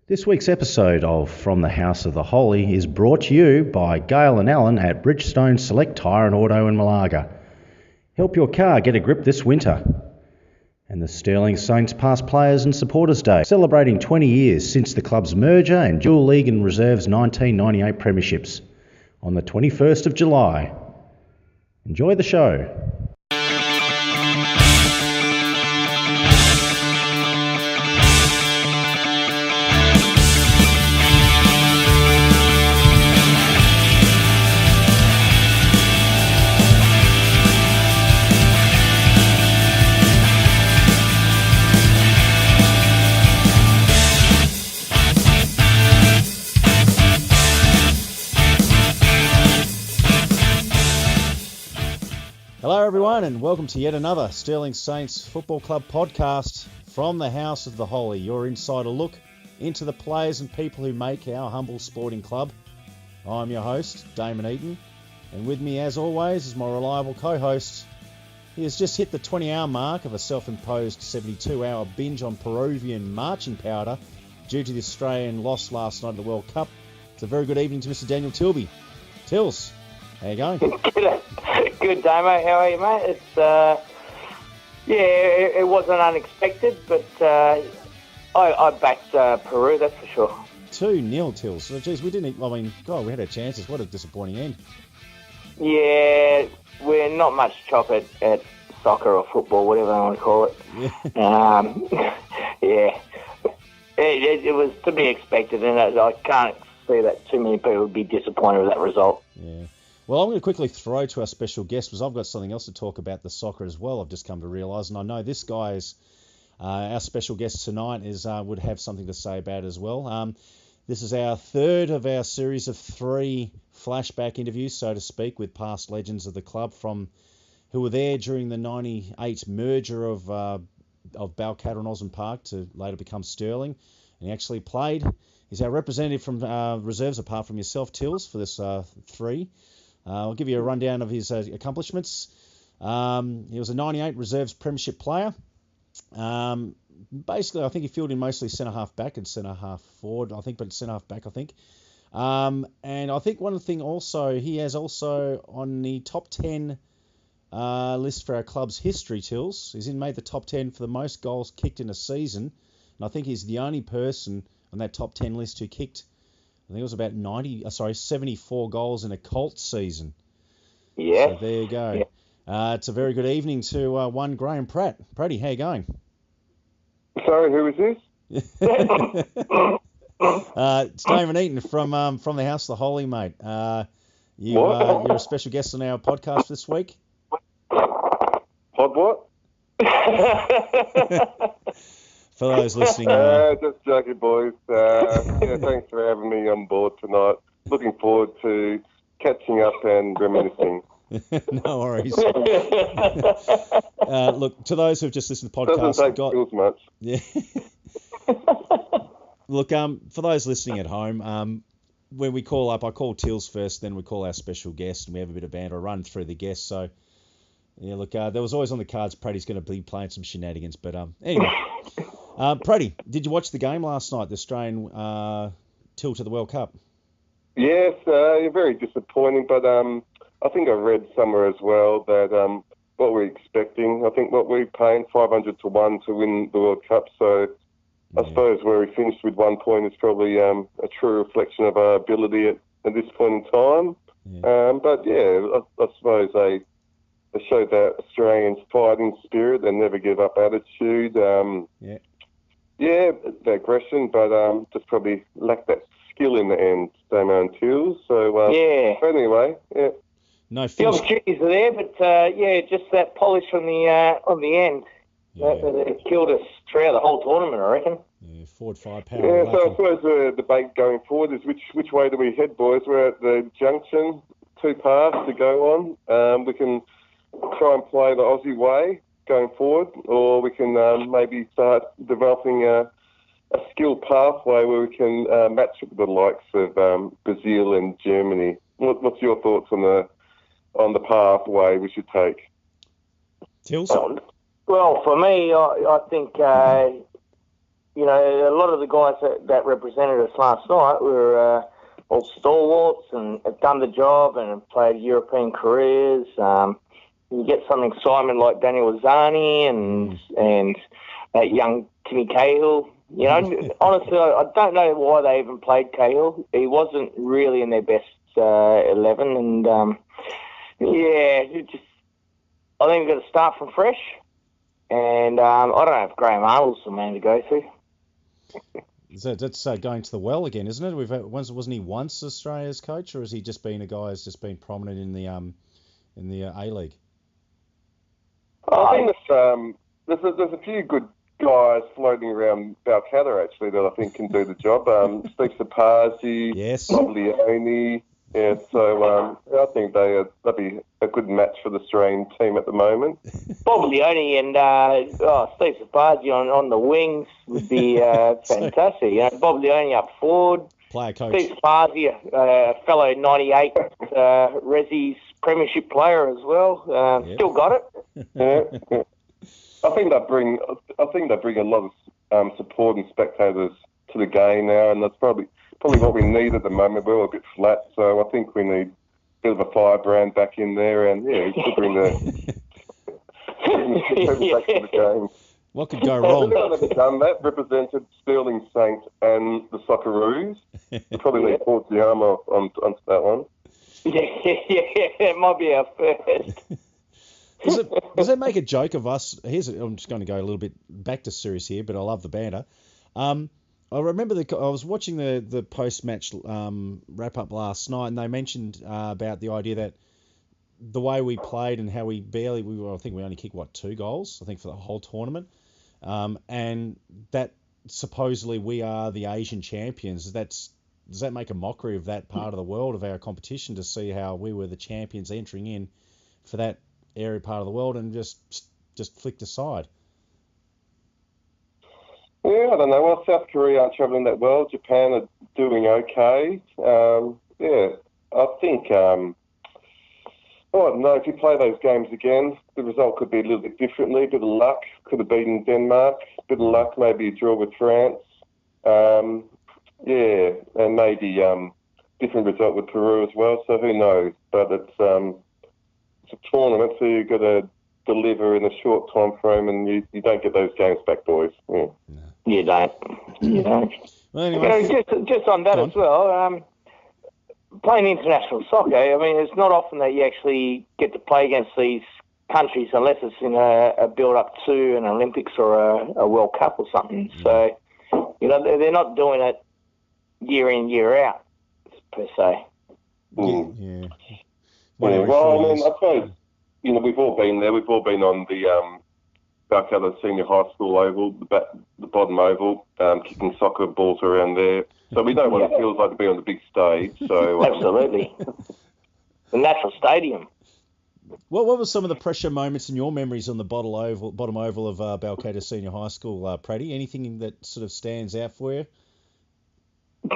This week's episode of From the House of the Holy is brought to you by Gail and Alan at Bridgestone Select Tyre and Auto in Malaga. Help your car get a grip this winter. And the Stirling Saints Past Players and Supporters Day, celebrating 20 years since the club's merger and dual league and reserves 1998 premierships on the 21st of July. Enjoy the show. Hello everyone and welcome to yet another Stirling Saints Football Club podcast from the House of the Holy, your insider look into the players and people who make our humble sporting club. I'm your host, Damon Eaton, and with me as always is my reliable co-host. He has just hit the 20-hour mark of a self-imposed 72-hour binge on Peruvian marching powder due to the Australian loss last night at the World Cup. It's a very good evening to Mr. Daniel Tilby. Tils, how you going? Good, Damo. How are you, mate? It wasn't unexpected, but I backed Peru, that's for sure. 2-0, Tills. So, geez, we had our chances. What a disappointing end. Yeah, we're not much chop at soccer or football, whatever I want to call it. Yeah. It was to be expected, and I can't see that too many people would be disappointed with that result. Yeah. Well, I'm going to quickly throw to our special guest because I've got something else to talk about the soccer as well. I've just come to realise, and I know this guy is our special guest tonight would have something to say about it as well. This is our third of our series of 3 flashback interviews, so to speak, with past legends of the club who were there during the '98 merger of Balcatta and Osborne Park to later become Stirling, and he actually played. He's our representative from reserves, apart from yourself, Tills, for this 3. I'll give you a rundown of his accomplishments. He was a 98 reserves Premiership player. Basically, I think he filled in mostly centre-half back and centre-half forward, I think, but centre-half back, I think. And I think one thing also, he has also on the top 10 list for our club's history, Tills. He's made the top 10 for the most goals kicked in a season. And I think he's the only person on that top 10 list who kicked, I think it was about 74 goals in a Colts season. Yeah. So there you go. Yeah. It's a very good evening to one Graeme Pratt. Pratty, how you going? Sorry, who is this? It's Damon Eaton from the House of the Holy, mate. You're a special guest on our podcast this week. Pod what? For those listening... just joking, boys. Thanks for having me on board tonight. Looking forward to catching up and reminiscing. No worries. Look, to those who've just listened to the podcast... Doesn't take skills much. Yeah. Look, for those listening at home, when we call up, I call Tills first, then we call our special guest, and we have a bit of banter, run through the guests. So, yeah, look, there was always on the cards Pratty's going to be playing some shenanigans. But anyway... Pratty, did you watch the game last night, the Australian tilt to the World Cup? Yes, very disappointing, but I think I read somewhere as well that what we're expecting, I think what we're paying 500 to 1 to win the World Cup, so I suppose where we finished with 1 point is probably a true reflection of our ability at this point in time. Yeah. I suppose they showed that Australian fighting spirit and never give up attitude. The aggression, but just probably lacked that skill in the end, Damo and Tills. So, but anyway, yeah. No, the opportunities are there, but just that polish on the end. Yeah. That killed us throughout the whole tournament, I reckon. Yeah, forward firepower. Yeah, so I suppose the debate going forward is which way do we head, boys? We're at the junction, 2 paths to go on. We can try and play the Aussie way going forward, or we can maybe start developing a skill pathway where we can match with the likes of Brazil and Germany. What's your thoughts on the pathway we should take? Tills? Well, for me, I think a lot of the guys that represented us last night were all stalwarts and have done the job and have played European careers. You get some excitement like Daniel Azzani and that young Timmy Cahill. Honestly, I don't know why they even played Cahill. He wasn't really in their best 11, and I think we've got to start from fresh. And I don't know if Graham Arnold's the man to go to. That's going to the well again, isn't it? Wasn't he once Australia's coach, or has he just been a guy who's just been prominent in the A-League? I think there's a few good guys floating around Balcatta actually that I think can do the job. Steve Sapazi, yes, Leone. Yeah, so I think that'd be a good match for the Australian team at the moment. Bob Leone and Steve Sapazi on the wings would be fantastic. Bob Leone up forward. Player coach. Steve Sapazi, a fellow 98 Resi's Premiership player as well. Still got it. Yeah. I think they bring a lot of support and spectators to the game now, and that's probably what we need at the moment. We're all a bit flat, so I think we need a bit of a firebrand back in there, and to bring the back to the game. What could go wrong? They've done that. Represented Stirling Saints and the Socceroos. We probably need Paul Giammo onto that one. Yeah, it might be our first. Does it make a joke of us? I'm just going to go a little bit back to serious here, but I love the banter. I remember I was watching the post-match wrap up last night, and they mentioned about the idea that the way we played and how I think we only kicked 2 goals, I think, for the whole tournament, and that supposedly we are the Asian champions. Does that make a mockery of that part of the world, of our competition, to see how we were the champions entering in for that area part of the world and just flicked aside? Yeah, I don't know. Well, South Korea aren't travelling that well. Japan are doing okay. I think, I don't know, if you play those games again, the result could be a little bit differently. A bit of luck, could have beaten Denmark. A bit of luck, maybe a draw with France. And maybe different result with Peru as well. So who knows? But it's a tournament, so you've got to deliver in a short time frame, and you don't get those games back, boys. Yeah. No. You don't. Well, anyway, just on that as well, playing international soccer, I mean, it's not often that you actually get to play against these countries unless it's in a build-up to an Olympics or a World Cup or something. So, they're not doing it year in, year out, per se. Yeah. Well, I mean, I suppose, we've all been there. We've all been on the Balcatta Senior High School oval, the bottom oval, kicking soccer balls around there. So we know what it feels like to be on the big stage. So absolutely. The natural stadium. What were some of the pressure moments in your memories on the bottom oval of Balcatta Senior High School, Pratty? Anything that sort of stands out for you? I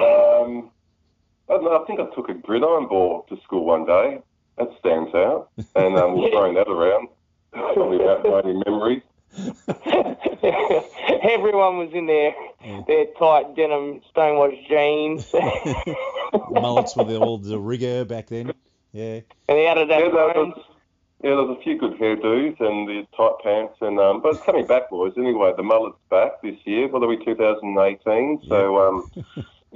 don't know. I think I took a gridiron ball to school one day. That stands out. And we're throwing that around. Probably about 90 memories. Everyone was in their tight denim stonewashed jeans. Mullets with all the rigour back then. Yeah. And the Adidas phones. Yeah, there's a few good hairdos and the tight pants, and but it's coming back, boys. Anyway, the mullet's back this year. Well, it'll be 2018, so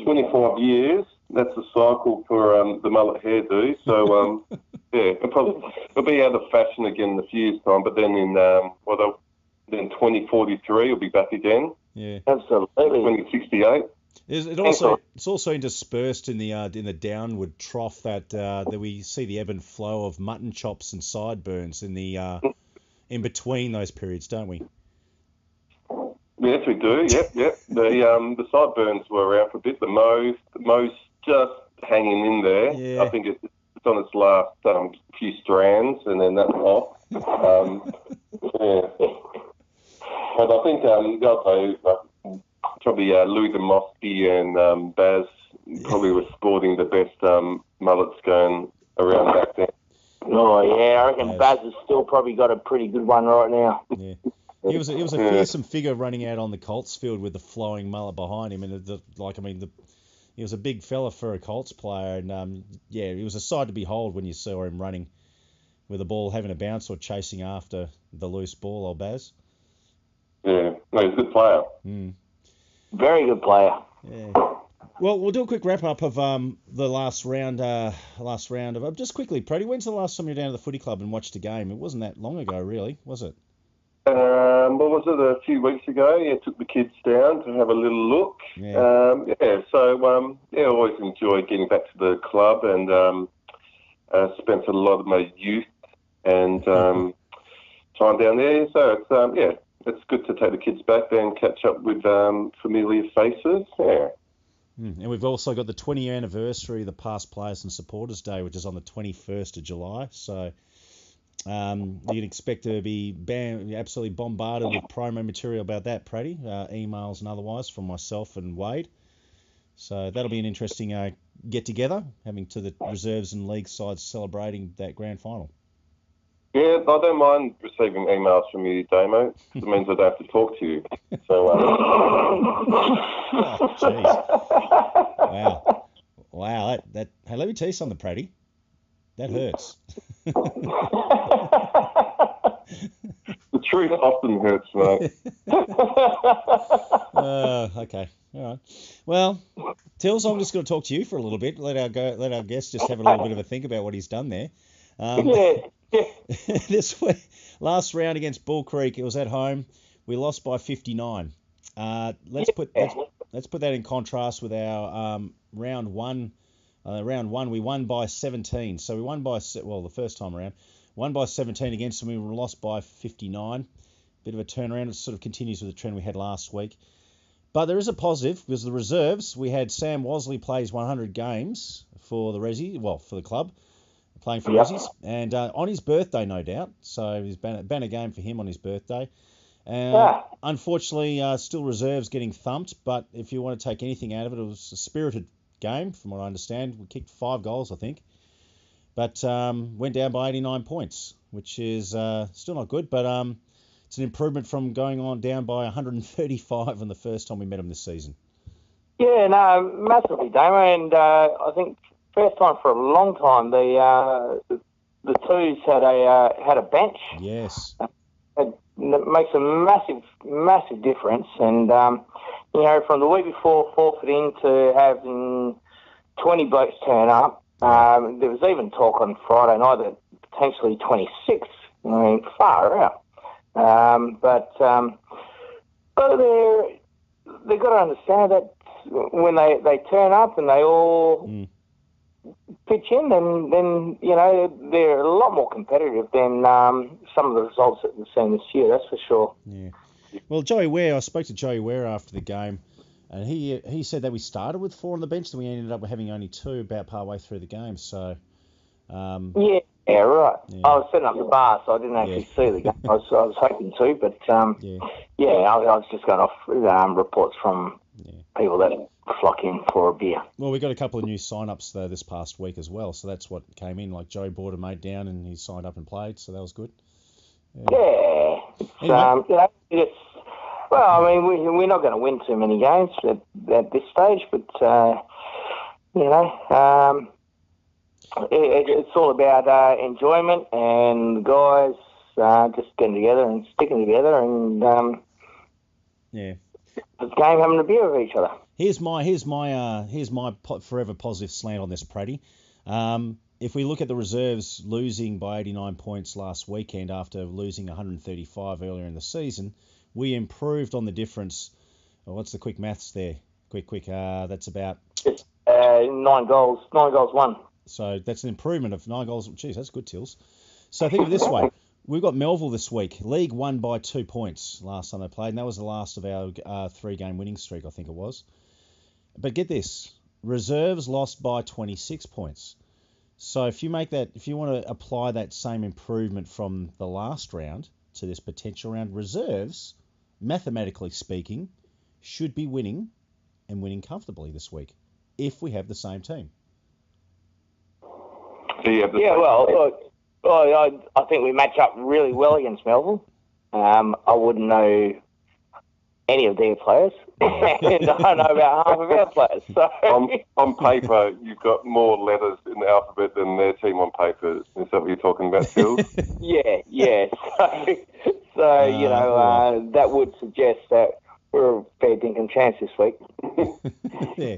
25 years. That's the cycle for the mullet hairdo. So it'll be out of fashion again in a few years' time. But then in 2043, it'll be back again. Yeah, absolutely. 2068. It's also interspersed in the downward trough that we see the ebb and flow of mutton chops and sideburns in the in between those periods, don't we? Yes, we do. Yep. The sideburns were around for a bit. The mo's just hanging in there. Yeah. I think it's on its last few strands, and then that's off. But I think probably Louis the Mosky and Baz probably were sporting the best mullets going around back then. Oh, yeah, I reckon Baz has still probably got a pretty good one right now. Yeah. He was a fearsome figure running out on the Colts field with the flowing mullet behind him, and he was a big fella for a Colts player, and he was a sight to behold when you saw him running with the ball having a bounce or chasing after the loose ball, old Baz. Yeah, no, he's a good player. Very good player. Yeah. Well, we'll do a quick wrap up of the last round of just quickly, Pratty. When's the last time you were down to the footy club and watched a game? It wasn't that long ago, really, was it? What was it, a few weeks ago? Yeah, took the kids down to have a little look. Yeah. I always enjoy getting back to the club, and spent a lot of my youth and time down there. So it's good to take the kids back there and catch up with familiar faces. Yeah. And we've also got the 20th anniversary of the Past Players and Supporters Day, which is on the 21st of July. So you can expect to be absolutely bombarded with promo material about that, Pratty, emails and otherwise from myself and Wade. So that'll be an interesting get-together, having to the reserves and league sides celebrating that grand final. Yeah, I don't mind receiving emails from you, Damo. It means I don't have to talk to you. So, oh, jeez. Wow. That. Hey, let me tell you something, Pratty. That hurts. The truth often hurts, mate. Okay. All right. Well, Tills, I'm just going to talk to you for a little bit. Let our guest just have a little bit of a think about what he's done there. This week, last round against Bull Creek, it was at home. We lost by 59. Let's put that in contrast with our round one. Round one, we won by 17. So we won by the first time around, won by 17 against them. We were lost by 59. Bit of a turnaround. It sort of continues with the trend we had last week. But there is a positive because the reserves, we had Sam Wasley plays 100 games for the for the club, playing for Rezzies, and on his birthday, no doubt. So it's been a game for him on his birthday. Unfortunately, still reserves getting thumped, but if you want to take anything out of it, it was a spirited game, from what I understand. We kicked 5 goals, I think, but went down by 89 points, which is still not good, but it's an improvement from going on down by 135 on the first time we met them this season. Yeah, no, massively, Damo, and I think first time for a long time the twos had a bench. Yes. It makes a massive difference, and from the week before forfeiting to having 20 blokes turn up, there was even talk on Friday night that potentially 26. I mean, far out. But they've got to understand that when they turn up and they all pitch in, then they're a lot more competitive than some of the results that we've seen this year. That's for sure. Yeah. Well, Joey Ware, I spoke to Joey Ware after the game, and he said that we started with 4 on the bench, and we ended up having only 2 about partway through the game. So. Yeah, right. Yeah. I was setting up the bar, so I didn't actually see the game. I was hoping to, but I was just going off reports from people that flock in for a beer. Well, we got a couple of new sign-ups though this past week as well, so that's what came in. Like Joey brought a mate down and he signed up and played, so that was good. Yeah. Anyway. We're not going to win too many games at this stage, but it's all about enjoyment and the guys just getting together and sticking together and the game having a beer with each other. Here's my forever positive slant on this, Pratty. If we look at the reserves losing by 89 points last weekend after losing 135 earlier in the season, we improved on the difference. What's the quick maths there? Quick. That's about 9 goals. 9 goals won. So that's an improvement of 9 goals. Geez, that's good, Tills. So think of it this way. We've got Melville this week. League won by 2 points last time they played, and that was the last of our 3-game winning streak, I think it was. But get this. Reserves lost by 26 points. So if you want to apply that same improvement from the last round to this potential round, reserves, mathematically speaking, should be winning and winning comfortably this week if we have the same team. I think we match up really well against Melville. I wouldn't know any of their players, and I don't know about half of our players. So on paper, you've got more letters in the alphabet than their team on paper. Is that what you're talking about, Phil? yeah. So that would suggest that we're a fair dinkum chance this week. Yeah,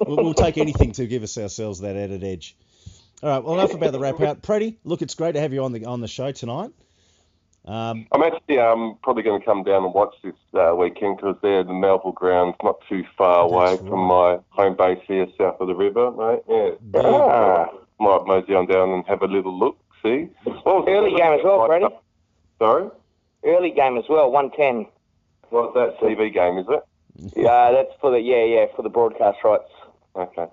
we'll take anything to give ourselves that added edge. All right, well, enough about the wrap out. Pratty, look, it's great to have you on the show tonight. I'm actually probably going to come down and watch this weekend because they're the Melville grounds, not too far away from my home base here south of the river, mate. Yeah. Might mosey on down and have a little look, see. Early game as well, Pratty. Sorry? Early game as well, 1:10. What's that, TV game, is it? Yeah, that's for the broadcast rights. Okay.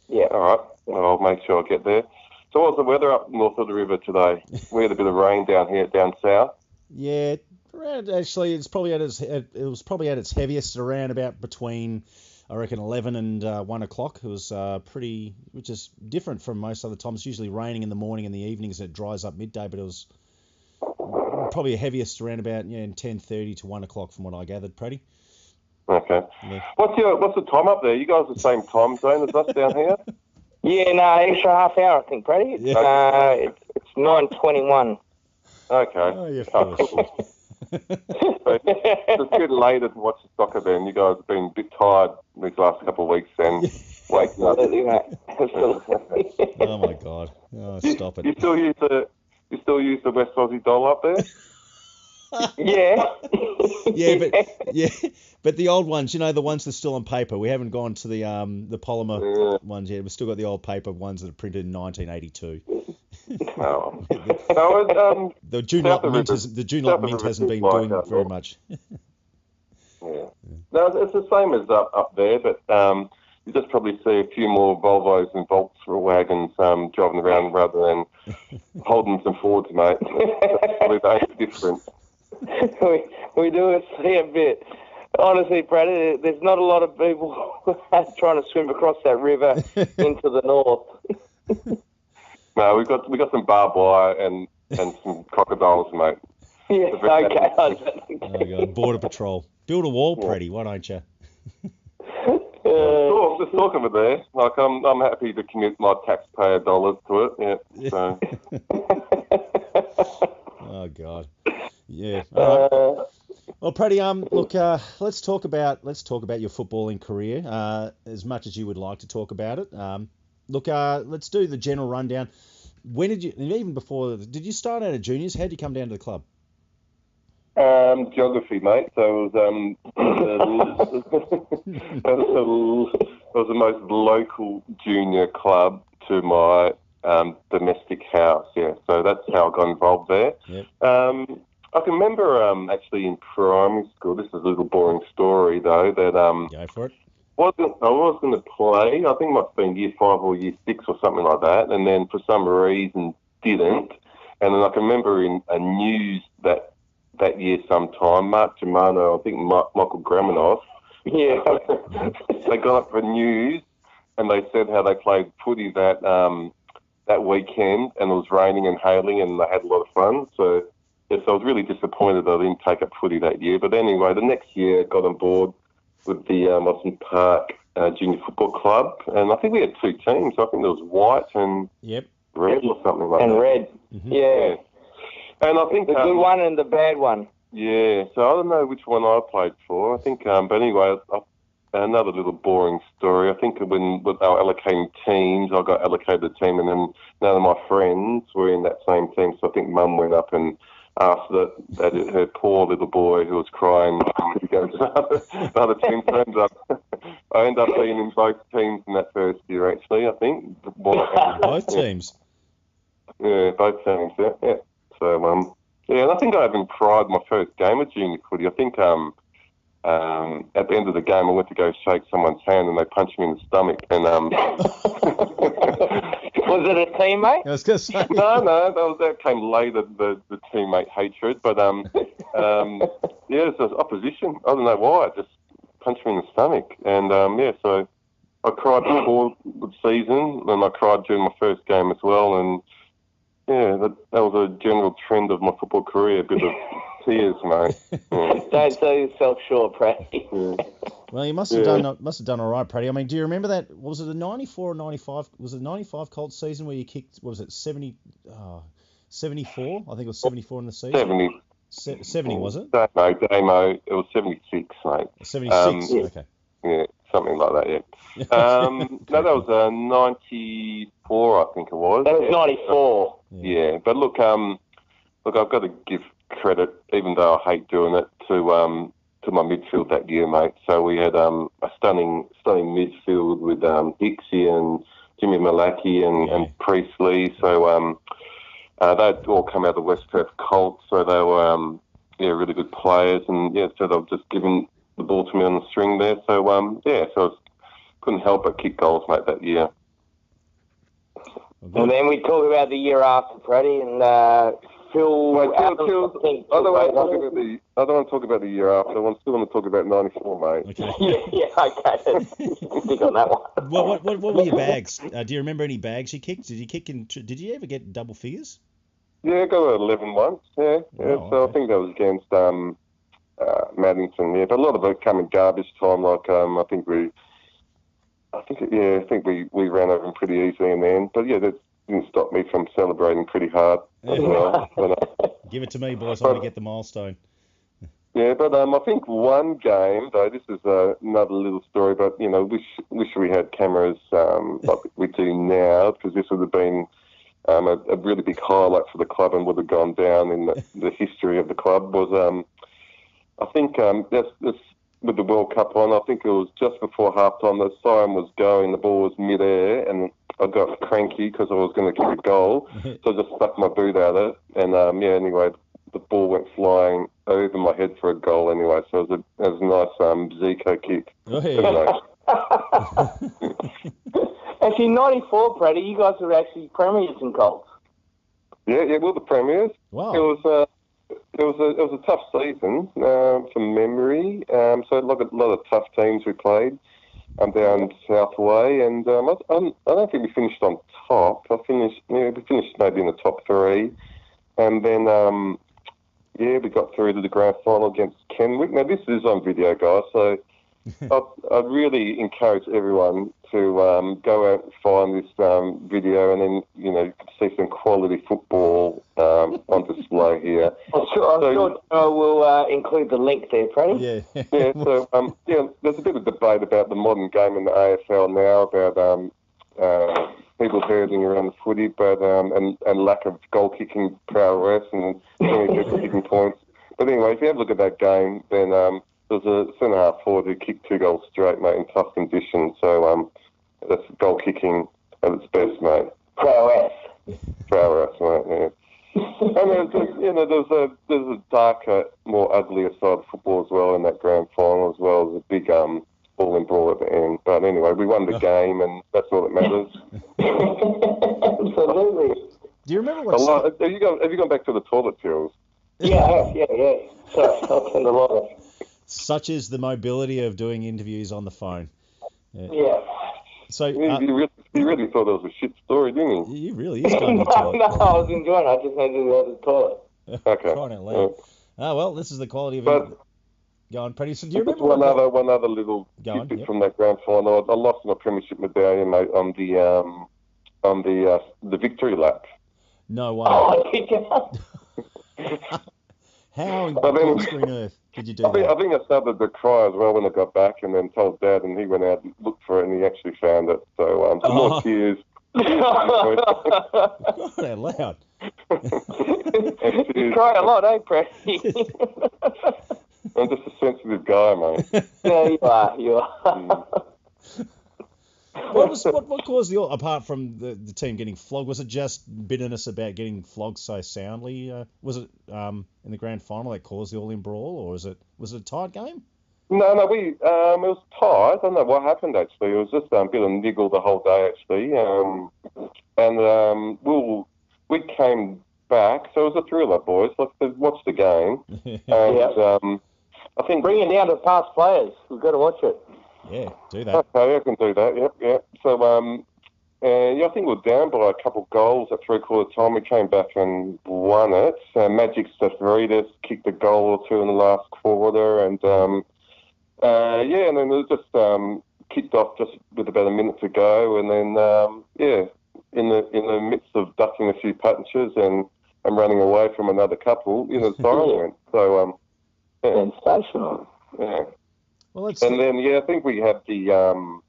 Yeah. All right. Well, I'll make sure I get there. So what's the weather up north of the river today? We had a bit of rain down south. Yeah, actually, it was probably at its heaviest around about between, I reckon, 11 and 1 o'clock. It was which is different from most other times. It's usually raining in the morning and the evenings, and it dries up midday, but it was probably heaviest around about 10:30 to 1 o'clock from what I gathered, Pratty. Okay. Yeah. What's the time up there? You guys are the same time zone as us down here? Yeah, no, extra half hour, I think, Pratty. It's 9:21. Okay. Oh, you're full of shit. So it's a bit later to watch the soccer then. You guys have been a bit tired these last couple of weeks then. Waking up. Oh, my God. Oh, stop it. You still use the West Aussie dollar up there? Yeah. But the old ones, the ones that are still on paper. We haven't gone to the polymer ones yet. We've still got the old paper ones that are printed in 1982. No. The June lot mint hasn't been doing very much. Yeah. No, it's the same as up there, but you just probably see a few more Volvos and Volkswagens driving around rather than holding some Fords, mate. That's probably the only difference. We do see a bit. Honestly, Brad, there's not a lot of people trying to swim across that river into the north. No, we got some barbed wire and some crocodiles, mate. Yeah, okay. Oh, God. Border Patrol. Build a wall, Pratty, why don't you? Just talking of there. Like, I'm happy to commit my taxpayer dollars to it. Yeah. So. Oh, God. Yeah. Well, Pratty, look, let's talk about your footballing career as much as you would like to talk about it. Let's do the general rundown. When did you, and even before, did you start out at juniors? How did you come down to the club? Geography, mate. So it was the most local junior club to my domestic house. Yeah, so that's how I got involved there. Yep. I can remember actually in primary school. This is a little boring story though. That Go for it. I was going to play. I think it might have been year 5 or year 6 or something like that, and then for some reason didn't. And then I can remember in a news that year sometime, Mark Germano, I think Michael Gramenos, they got up for news and they said how they played footy that weekend, and it was raining and hailing and they had a lot of fun. So, yes, I was really disappointed that I didn't take up footy that year. But anyway, the next year I got on board with the Austin Park Junior Football Club, and I think we had 2 teams. I think there was white and red or something like that. And red, yeah. And I think the good one and the bad one. Yeah, so I don't know which one I played for. I think, but anyway, another little boring story. I think when they were allocating teams, I got allocated a team, and then none of my friends were in that same team. So I think Mum went up and asked that her poor little boy who was crying to go to another team. I ended up being in both teams in that first year, actually, I think. Both teams? Yeah, both teams, yeah. So, and I think I even cried my first game of junior footy. I think at the end of the game, I went to go shake someone's hand and they punched me in the stomach. And was it a teammate? I was going to say. No, that came later, the teammate hatred. But it's opposition. I don't know why. It just punched me in the stomach. And so I cried before the season, and I cried during my first game as well. And yeah, that was a general trend of my football career, a bit of tears, mate. Don't sell yourself short, Pratty. Well, you must have done all right, Pratty. I mean, do you remember that? Was it a 94 or 95? Was it a 95 Colts season where you kicked? What was it 74? I think it was 74 in the season. 70 was it? No, Damo. It was 76, mate. 76. Okay. Yeah, something like that. Yeah. No, that was 94, I think it was. That was 94. Yeah, but look, I've got to give credit, even though I hate doing it, to my midfield that year, mate. So we had a stunning midfield with Dixie and Jimmy Malachy and Priestley. So they'd all come out of the West Perth Colts, so they were really good players, and so they were just giving the ball to me on the string there. So so I couldn't help but kick goals, mate, that year. And then we talk about the year after, Pratty, and Phil. I don't want to talk about the year after. I still want to talk about '94, mate. Okay. Okay. Stick on that one. What were your bags? Do you remember any bags you kicked? Did you ever get double figures? Yeah, I got 11 once. Yeah. Oh, So okay. I think that was against Maddington. Yeah, but a lot of it came in garbage time. Like I think we ran over them pretty easily in the end. But that didn't stop me from celebrating pretty hard as well. Give it to me, boys. I'm going to get the milestone. Yeah, but I think one game, though, this is another little story, but, wish we had cameras like we do now, because this would have been a really big highlight for the club and would have gone down in the history of the club, was, I think, that's with the World Cup on, I think it was just before halftime, the siren was going, the ball was mid-air, and I got cranky because I was going to kick a goal, so I just stuck my boot at it, and anyway, the ball went flying over my head for a goal anyway, so it was a nice Zico kick. Oh, yeah. Actually, 94, Pratty, you guys were actually premiers in Colts. Yeah, we were the premiers. Wow. It was a tough season from memory. So a lot of tough teams we played down South Way, and I don't think we finished on top. We finished maybe in the top three, and then we got through to the grand final against Kenwick. Now this is on video, guys, so I'd really encourage everyone to go out and find this video, and then you can see some quality football on display here. I'm sure we'll include the link there, Pratty. Yeah. So there's a bit of debate about the modern game in the AFL now about people herding around the footy, but and lack of goal kicking prowess and people kicking points. But anyway, if you have a look at that game, then there's a centre-half forward who kicked 2 goals straight, mate, in tough conditions. So that's goal kicking at its best, mate. Prowess, mate. Yeah. And there's a darker, more uglier side of football as well in that grand final as well. There's a big ball and brawl at the end. But anyway, we won the game, and that's all that matters. Absolutely. Do you remember what? Have you gone back to the toilet, Jules? Yeah. Sorry, I'll send a lot of. Such is the mobility of doing interviews on the phone. Yeah. So you really thought that was a shit story, didn't you? You really is going to the toilet. No, I was enjoying it. I just had to go to the toilet. Okay. Crying out loud. Well, this is the quality of it. Go on, Pratty. So do you remember one other little tidbit from that grand final? I lost my premiership medallion, mate, on the victory lap. No way. Oh, did you? How in God's green earth did you do that? I think I started to cry as well when I got back, and then told Dad, and he went out and looked for it, and he actually found it. So some more tears. God out loud. You cry a lot, eh, Pratty? I'm just a sensitive guy, mate. Yeah, you are. What caused apart from the team getting flogged, was it just bitterness about getting flogged so soundly? Was it in the grand final that caused the all-in brawl, or was it a tight game? No, it was tight. I don't know what happened, actually. It was just a bit of niggle the whole day, actually. We came back, so it was a thriller, boys. Let's watch the game. And I think... Bring it down to past players. We've got to watch it. Yeah, do that. Okay, I can do that, yep. So, And I think we were down by a couple of goals at three-quarter time. We came back and won it. Magic Stavridis kicked a goal or two in the last quarter, and and then it just kicked off just with about a minute to go, and then in the midst of ducking a few punches and running away from another couple, the siren went. So sensational. Yeah. Well, and then I think we had the.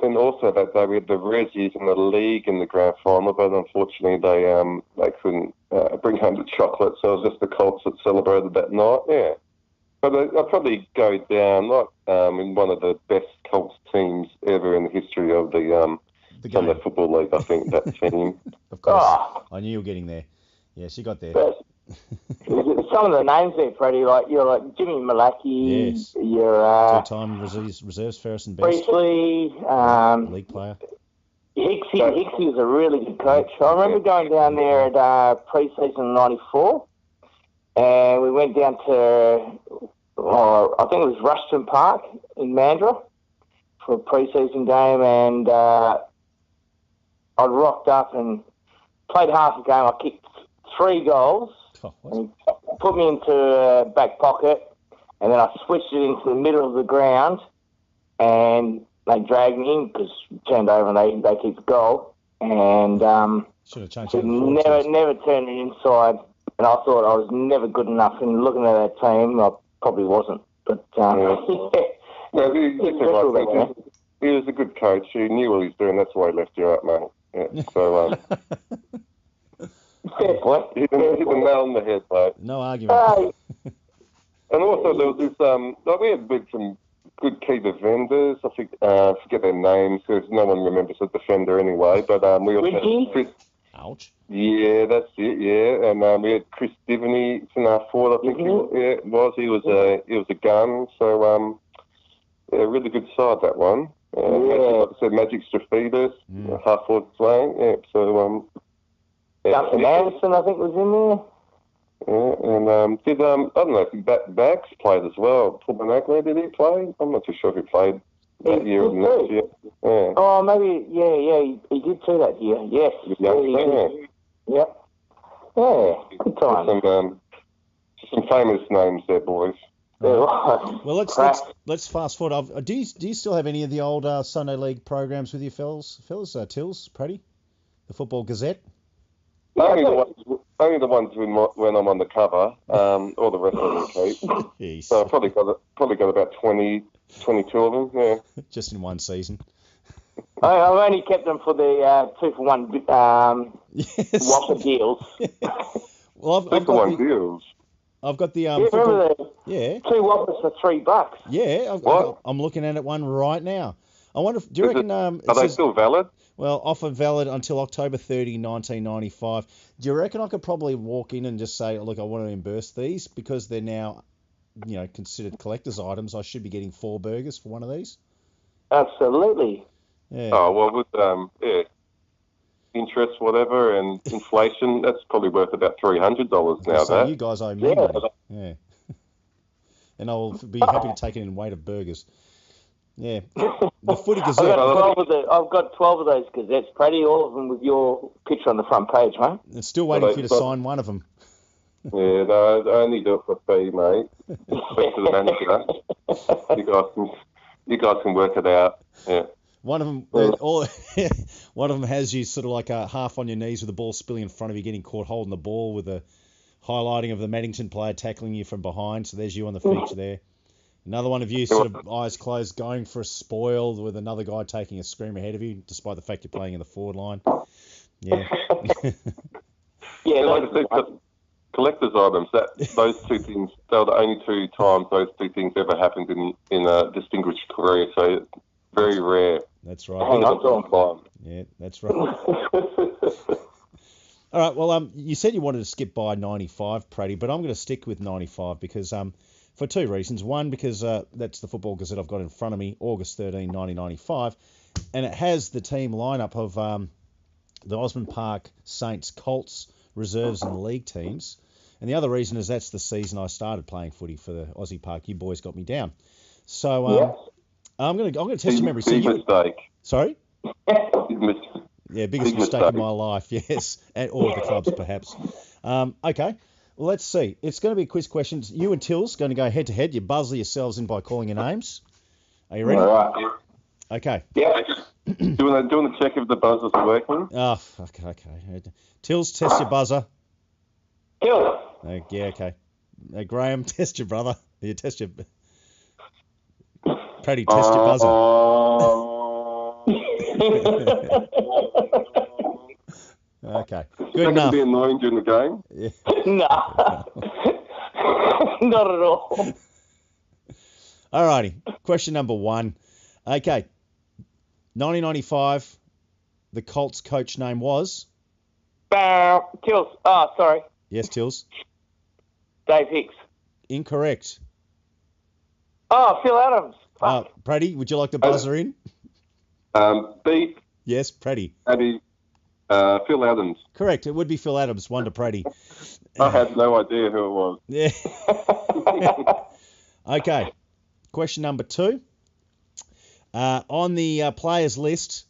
And also that day we had the Rezzies in the league in the grand final, but unfortunately they couldn't bring home the chocolate, so it was just the Colts that celebrated that night. Yeah, but I'd probably go down in one of the best Colts teams ever in the history of the Sunday Football League. I think that team. Of course, I knew you were getting there. Yes, you got there. Some of the names there, Freddie, you're like Jimmy Malachy. Yes. You're two-time reserves fairest and best. Priestley. League player. Hicksy was a really good coach. I remember going down there at pre-season '94, and we went down to I think it was Rushton Park in Mandurah for a pre-season game, and I rocked up and played half a game. I kicked 3 goals. And put me into a back pocket, and then I switched it into the middle of the ground, and they dragged me in because turned over and they kicked the goal, and should have changed never turned it inside, and I thought I was never good enough. And looking at that team, I probably wasn't. But he was a good coach. He knew what he was doing. That's why he left you out, mate. Yeah. So. Fair point. Hit the nail on the head, mate. No argument. And also there was this, we had with some good key defenders. I think, forget their names because no one remembers a defender anyway. But we also had Chris. Ouch. Yeah, that's it. Yeah, and we had Chris Divney in our forward. I think he was. He was a gun. So really good side that one. Like I said, Magic Strafidis, half forward playing. Yeah, so. Duncan Anderson, I think, was in there. Yeah, and I don't know if Bax played as well. Paul Benagler, did he play? I'm not too sure if he played that year or next year. Yeah. Oh, maybe, he did too that year. Yes. Yep. Yeah, good time. Some famous names there, boys. Well, let's fast forward. Do you still have any of the old Sunday League programs with you, fellas? Tills, Pratty, the Football Gazette? Only the ones when I'm on the cover. All the rest of them keep. So I've probably got about 22 of them. Yeah. Just in one season. I've only kept them for the 2-for-1 Whopper deals. Well, I've got deals. I've got the remember the 2 Whoppers for $3. Yeah, I'm looking at one right now. I wonder do you reckon... are they still valid? Well, offer valid until October 30, 1995. Do you reckon I could probably walk in and just say, look, I want to reimburse these because they're now, considered collector's items. I should be getting 4 burgers for one of these? Absolutely. Yeah. Oh, well, with interest, whatever, and inflation, that's probably worth about $300 now. So you guys owe me money. Yeah. And I'll be happy to take it in weight of burgers. Yeah, the Footy Gazette. I've got 12 of those Gazettes, Pratty, all of them with your picture on the front page, mate. It's still waiting for you to sign one of them. Yeah, no, I only do it for fee, mate. Speak to the manager. You guys can work it out. Yeah. One of them, one of them has you sort of like half on your knees with the ball spilling in front of you, getting caught holding the ball with a highlighting of the Maddington player tackling you from behind. So there's you on the feature there. Another one of you sort of eyes closed going for a spoil with another guy taking a scream ahead of you, despite the fact you're playing in the forward line. Yeah. Like I said, collector's items, those two things, they were the only 2 times those 2 things ever happened in a distinguished career, so very rare. That's right. Yeah, that's right. All right, well, you said you wanted to skip by 95, Pratty, but I'm going to stick with 95 because... for 2 reasons. One, because that's the Football Gazette I've got in front of me, August 13, 1995, and it has the team lineup of the Osborne Park Saints, Colts, reserves and league teams. And the other reason is that's the season I started playing footy for the Aussie Park. You boys got me down. So I'm going to test your memory. Big mistake. Sorry? Yeah, biggest mistake of my life, yes. And all of the clubs, perhaps. Okay, well, let's see. It's going to be a quiz question. You and Tills going to go head-to-head. You buzzer yourselves in by calling your names. Are you ready? All right. Okay. Yeah. Do you want to check if the buzzer's working? Oh, fuck, okay. Tills, test your buzzer. Tills. Yeah, okay. Graeme, test your brother. You test your... Pratty, test your buzzer. Okay, good enough. Is that going to be annoying during the game? Yeah. Nah. Not at all. Alrighty, question number 1. Okay, 1995, the Colts coach name was? Tills. Oh, sorry. Yes, Tills. Dave Hicks. Incorrect. Oh, Phil Adams. Fuck. Pratty, would you like to buzzer in? Beep. Yes, Pratty. Abby. Phil Adams. Correct, it would be Phil Adams, 1 to Pratty. I had no idea who it was. Yeah. Okay, question number 2. On the players list,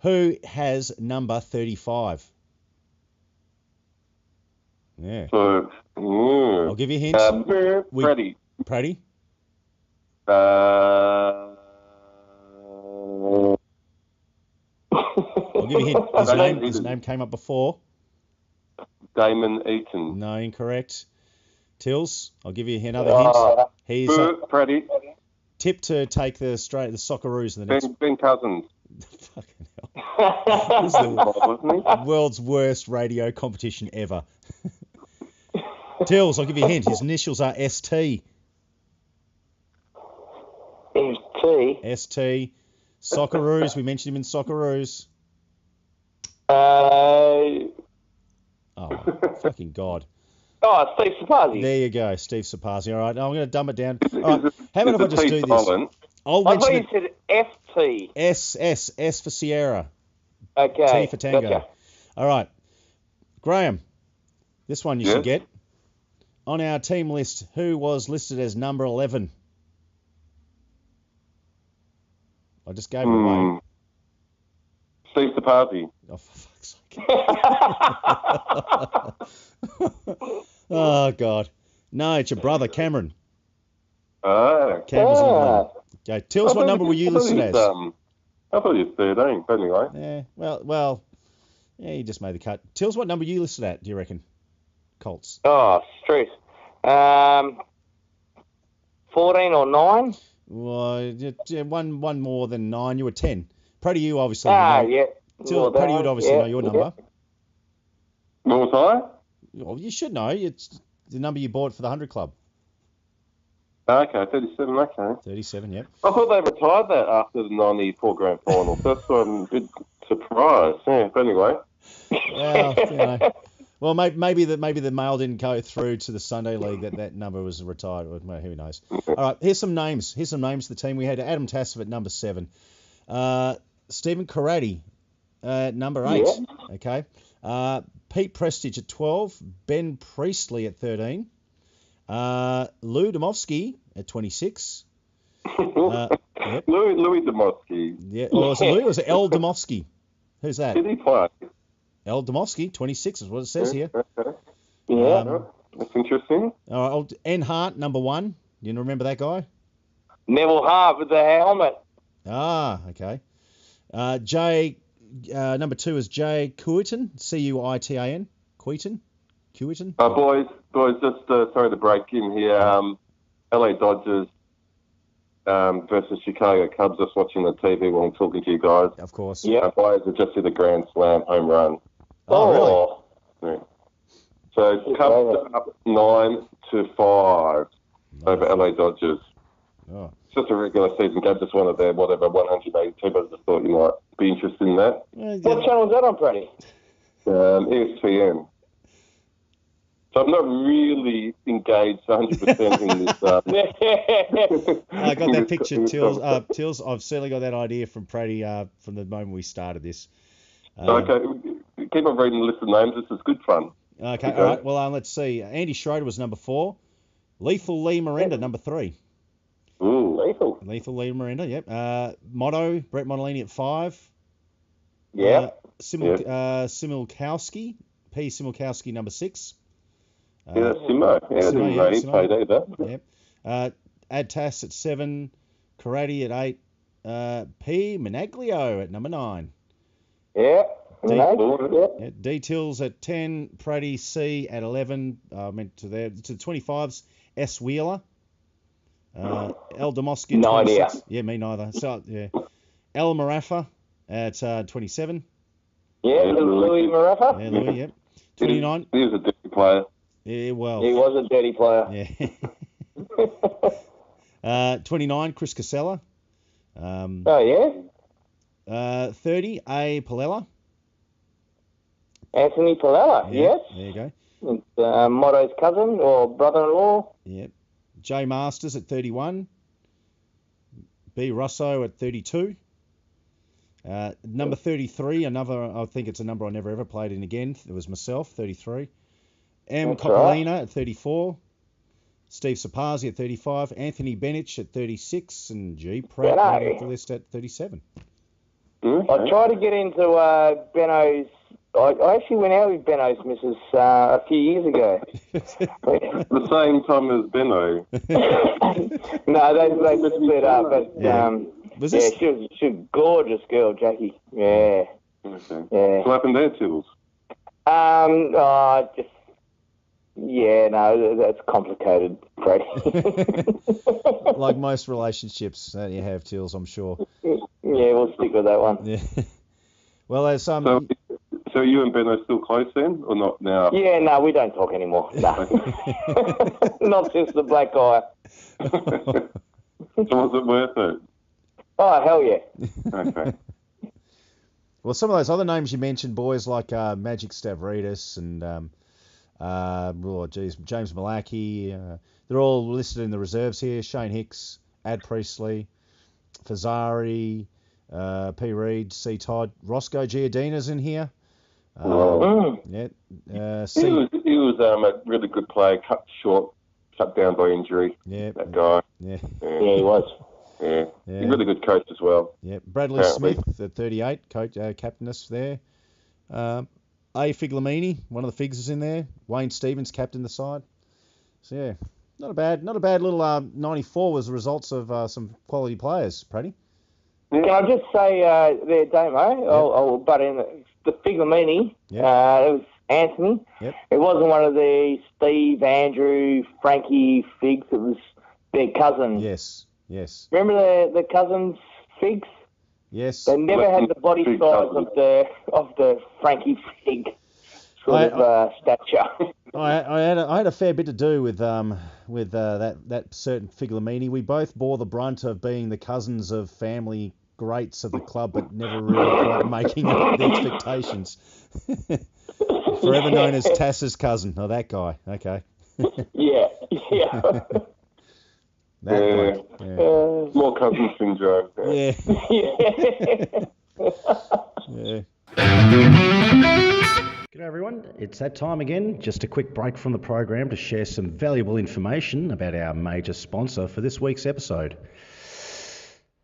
who has number 35? Yeah. So, I'll give you hints. Freddie. Pratty? I'll give you a hint. His name came up before. Damon Eaton. No, incorrect. Tills, I'll give you another hint. He's Freddie. tipped to take the Socceroos in the next... Ben Cousins. Fucking hell. This is the world's worst radio competition ever. Tills, I'll give you a hint. His initials are ST. ST. ST. Socceroos, we mentioned him in Socceroos. Oh, fucking God. Oh, Steve Sapazi. There you go, Steve Sapazi. All right, now I'm going to dumb it down. All right, how about if I just do this? I'll I thought mention you said FT. S for Sierra. Okay. T for Tango. Gotcha. All right. Graham, this one you should get. On our team list, who was listed as number 11? I just gave it away. Steve Sapazi. Oh, for fuck's sake. Oh, God. No, it's your brother, Cameron. Oh. Cameron's 11. Okay, Tills, what number were you listed as? I thought you were 13, but anyway. Yeah, well, yeah, you just made the cut. Tills, what number were you listed at, do you reckon? Colts. Oh, stress. 14 or 9? Well, yeah, one more than 9. You were 10. Pratty, you obviously yeah. Pratty would obviously know your number. What was I? Well, you should know. It's the number you bought for the 100 Club. Okay, 37, okay. 37, yep. I thought they retired that after the 94 grand final. That's why I'm a bit surprised. Yeah, but anyway. Well, you know. Well, maybe the mail didn't go through to the Sunday League that number was retired. Well, who knows? All right, here's some names. Here's some names of the team. We had Adam Tassif at number 7. Stephen Karate at number 8. Yeah. Okay. Pete Prestige at 12. Ben Priestley at 13. Lou Domofsky at 26. Yep. Louis Domofsky. Yeah. Well, was it Lou or was it El Domofsky? Who's that? Did he play? El Domofsky, 26 is what it says here. Yeah. That's interesting. All right. N Hart, number 1. You remember that guy? Neville Hart with the helmet. Ah, okay. Number 2 is Jay Cuitan, Cuitan. Cuitan? Boys, just sorry to break in here. LA Dodgers versus Chicago Cubs. Just watching the TV while I'm talking to you guys. Of course. Yeah. Boys have just hit a grand slam home run. Oh, really? Yeah. So Cubs up 9-5 over LA Dodgers. Oh. It's just a regular season game, just one of their 182. But I just thought you might be interested in that. What channel is that on, Freddie? ESPN. So I'm not really engaged 100% in this. I got that picture, Tills. Tills, I've certainly got that idea from Pratty from the moment we started this. Okay, keep on reading the list of names. This is good fun. Okay. All right. Well, let's see. Andy Schroeder was number 4. Lethal Lee Miranda, number 3. Ooh. Lethal. Lee Miranda, yep. Motto, Brett Montellini at 5. Yeah. Similkowski, P. Similkowski, number 6. Simo. Yeah, I didn't know he played either. Yep. Ad Tas at 7. Karate at 8. P. Managlio at number 9. Yeah. D. Tills at 10. Praddy C at 11. To the 25s. S. Wheeler. El Demoski at 26. No idea. Yeah, me neither. So, yeah. El Marafa at 27. Yeah, Louis Marafa. Yeah, Louis, yep. 29. He was a dirty player. Yeah, well. He was a dirty player. Yeah. 29, Chris Casella. 30, A. Palella. Anthony Palella, yes. There you go. Motto's cousin or brother-in-law. Yep. J. Masters at 31. B. Russo at 32. Number 33, I think it's a number I never ever played in again. It was myself, 33. M. Coppolina at 34. Steve Sapazi at 35. Anthony Benich at 36. And G. Pratt off the list at 37. I tried to get into Benno's. I actually went out with Benno's missus a few years ago. The same time as Benno. No, they split up. But she was a gorgeous girl, Jackie. Yeah. Okay. Yeah. What happened there, Tills? That's complicated, Brady. Like most relationships that you have, Tills, I'm sure. Yeah, we'll stick with that one. Yeah. Well, there's some. So you and Ben are still close then, or not now? Yeah, no, we don't talk anymore. No. Not since the black guy. So was it worth it? Oh, hell yeah. Okay. Well, some of those other names you mentioned, boys, like Magic Stavridis and James Malachy, they're all listed in the reserves here. Shane Hicks, Ad Priestley, Fazari, P. Reid, C. Todd, Roscoe Giardina's in here. He was a really good player, cut down by injury. Yeah, that guy. Yeah, he was. Yeah, he's a really good coach as well. Yeah, Bradley Smith at 38, captain us there. A. Figlamini, one of the Figs is in there. Wayne Stevens captain the side. So yeah, not a bad little 94 was the results of some quality players, Praddy. Can I just say there, Damo, I'll butt in the Figlamini, it was Anthony. Yep. It wasn't one of the Steve, Andrew, Frankie Figs, it was their cousin. Yes. Remember the cousins Figs? Yes. They never had the body size of the Frankie Fig sort of stature. I had a fair bit to do with that certain Figlamini. We both bore the brunt of being the cousins of family greats of the club, but never really quite making up the expectations. Forever known as Tass's cousin. Oh, that guy. Okay. Yeah. That guy. Yeah. More cousin syndrome. Yeah. Yeah. G'day everyone, it's that time again. Just a quick break from the program to share some valuable information about our major sponsor for this week's episode.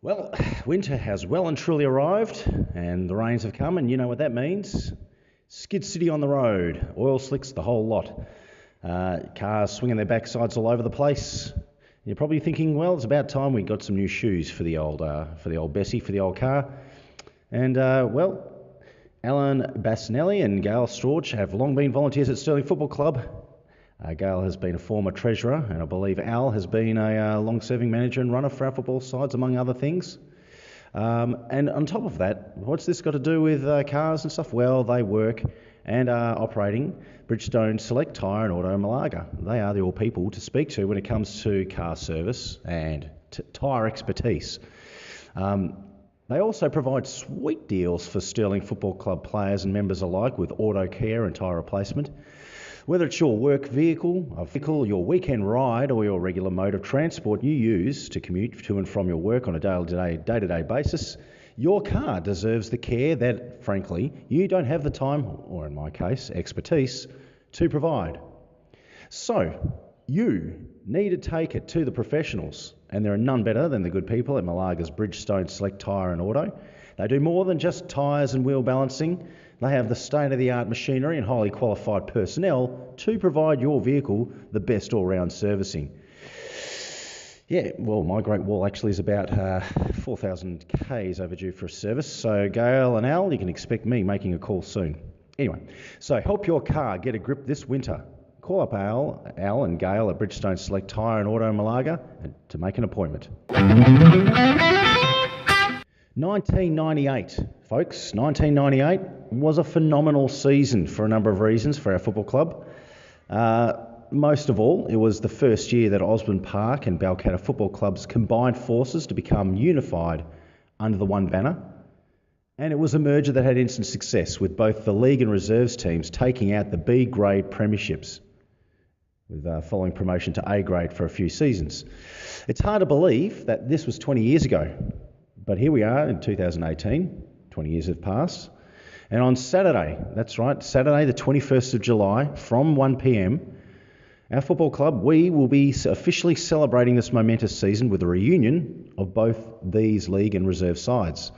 Well, winter has well and truly arrived and the rains have come, and you know what that means. Skid City on the road, oil slicks, the whole lot. Cars swinging their backsides all over the place. You're probably thinking, well, it's about time we got some new shoes for the old Bessie, for the old car. And, Alan Bassinelli and Gail Strauch have long been volunteers at Stirling Football Club. Gail has been a former treasurer, and I believe Al has been a long-serving manager and runner for our football sides, among other things. And on top of that, what's this got to do with cars and stuff? Well, they work and are operating Bridgestone Select Tyre and Auto Malaga. They are the all people to speak to when it comes to car service and tyre expertise. They also provide sweet deals for Stirling Football Club players and members alike with auto care and tyre replacement. Whether it's your work vehicle, your weekend ride, or your regular mode of transport you use to commute to and from your work on a day-to-day basis, your car deserves the care that, frankly, you don't have the time, or in my case, expertise, to provide. So, you need to take it to the professionals. And there are none better than the good people at Malaga's Bridgestone Select Tyre and Auto. They do more than just tyres and wheel balancing. They have the state-of-the-art machinery and highly qualified personnel to provide your vehicle the best all-round servicing. Yeah, well, my Great Wall actually is about 4,000 Ks overdue for a service. So Gail and Al, you can expect me making a call soon. Anyway, so help your car get a grip this winter. Call up Al and Gail at Bridgestone Select Tyre and Auto Malaga to make an appointment. 1998, folks. 1998 was a phenomenal season for a number of reasons for our football club. Most of all, it was the first year that Osborne Park and Balcatta football clubs combined forces to become unified under the one banner. And it was a merger that had instant success, with both the league and reserves teams taking out the B grade premierships, with following promotion to A grade for a few seasons. It's hard to believe that this was 20 years ago, but here we are in 2018, 20 years have passed, and on Saturday, that's right, Saturday the 21st of July from 1pm, our football club, we will be officially celebrating this momentous season with a reunion of both these league and reserve sides.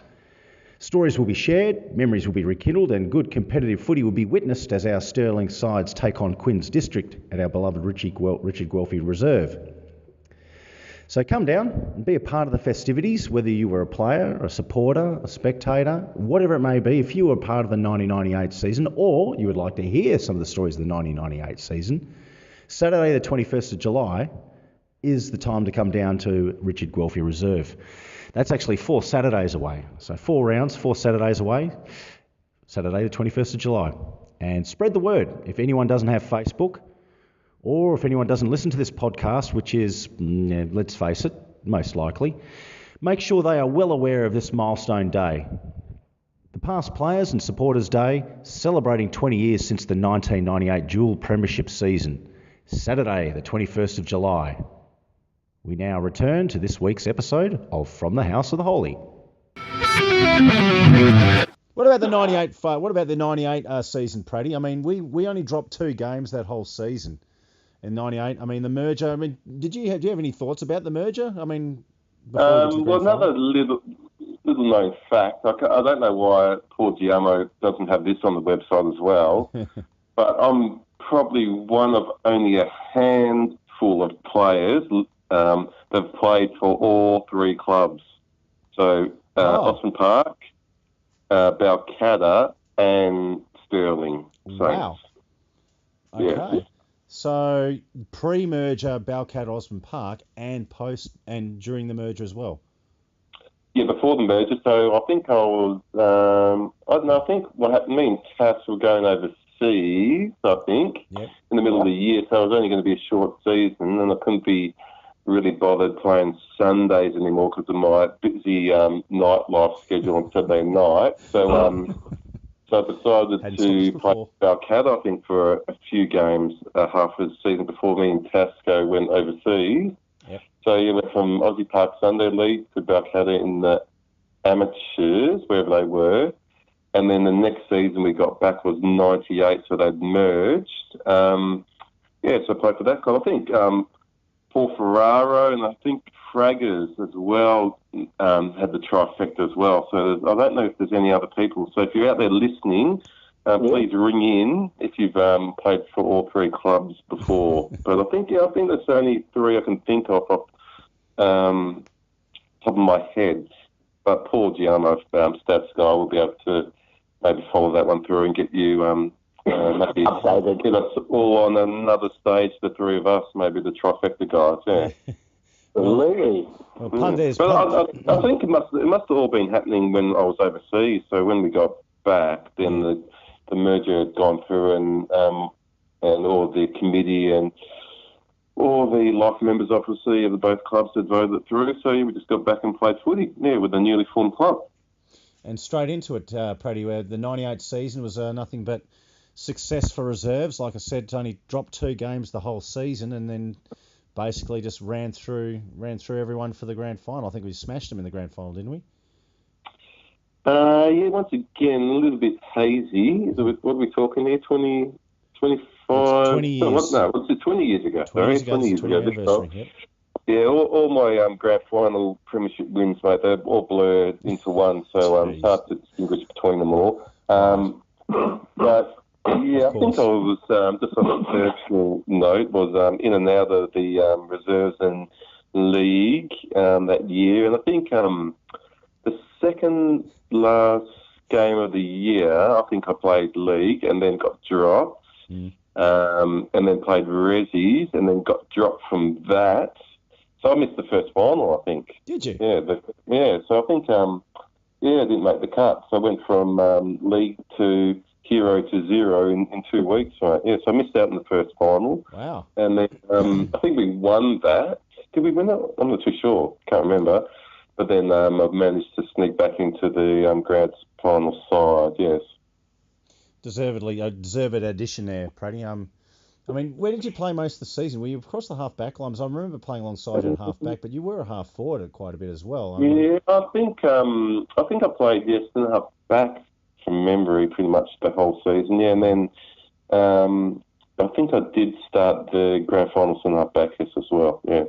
Stories will be shared, memories will be rekindled, and good competitive footy will be witnessed as our Stirling sides take on Quins District at our beloved Richard Guelphy Reserve. So come down and be a part of the festivities, whether you were a player, a supporter, a spectator, whatever it may be. If you were part of the 1998 season, or you would like to hear some of the stories of the 1998 season, Saturday the 21st of July is the time to come down to Richard Guelphy Reserve. That's actually 4 Saturdays away. So 4 rounds, 4 Saturdays away, Saturday the 21st of July. And spread the word. If anyone doesn't have Facebook, or if anyone doesn't listen to this podcast, which is, let's face it, most likely, make sure they are well aware of this milestone day. The Past Players and Supporters Day, celebrating 20 years since the 1998 dual premiership season. Saturday, the 21st of July. We now return to this week's episode of From the House of the Holy. What about the 98? What about the 98 season, Praddy? I mean, we only dropped 2 games that whole season in 98. I mean, the merger. I mean, do you have any thoughts about the merger? I mean, well, another little known fact. I don't know why Paul Giamo doesn't have this on the website as well, but I'm probably one of only a handful of players that have played for all 3 clubs. So Osborne Park, Balcatta, and Stirling Saints. Wow. Okay. Yeah. So pre-merger Balcatta Osborne Park and post and during the merger as well. Yeah, before the merger. So I think I was. I don't know. I think what happened. Me and Tass were going overseas. I think in the middle of the year. So it was only going to be a short season, and I couldn't be really bothered playing Sundays anymore because of my busy nightlife schedule on Saturday night. So so I decided to play Balcatta, I think, for a few games half of the season before me and Tasco went overseas. Yep. So you went from Aussie Park Sunday League to Balcatta in the amateurs, wherever they were. And then the next season we got back was 98, so they'd merged. So I played for that club. I think Paul Ferraro and I think Fraggers as well had the trifecta as well. So I don't know if there's any other people. So if you're out there listening, please ring in if you've played for all 3 clubs before. But I think there's only 3 I can think of off top of my head. But Paul Giamo, Stats Guy, will be able to maybe follow that one through and get you maybe get us all on another stage, the 3 of us, maybe the trifecta guys. Yeah. Absolutely. Well, I think it must have all been happening when I was overseas. So when we got back, then the merger had gone through, and all the committee and all the life members, obviously, of both clubs had voted through. So we just got back and played footy, with a newly formed club. And straight into it, Praddy, where the 98 season was nothing but success for reserves. Like I said, only dropped 2 games the whole season, and then basically just ran through everyone for the grand final. I think we smashed them in the grand final, didn't we? Once again, a little bit hazy. What are we talking here? 20, 25? 20 years. What's it, 20 years ago? 20 years ago. Yep. Yeah, all my grand final premiership wins, mate, they're all blurred into one, so it's hard to distinguish between them all. But yeah, I think I was just on a personal note was in and out of the reserves and league that year, and I think the second last game of the year, I think I played league and then got dropped, and then played resis and then got dropped from that. So I missed the first final, I think. Did you? Yeah. So I think, I didn't make the cut. So I went from league to hero to zero in 2 weeks, right? Yeah, so I missed out in the first final. Wow. And then I think we won that. Did we win it? I'm not too sure. Can't remember. But then I've managed to sneak back into the grand final side, yes. Deservedly, a deserved addition there, Pratty. I mean, where did you play most of the season? Were you across the half-back lines? I remember playing alongside you at half-back, but you were a half-forward quite a bit as well. I think I played, yes, in half-back from memory pretty much the whole season, yeah. And then I think I did start the grand finals in half-back as well, yeah.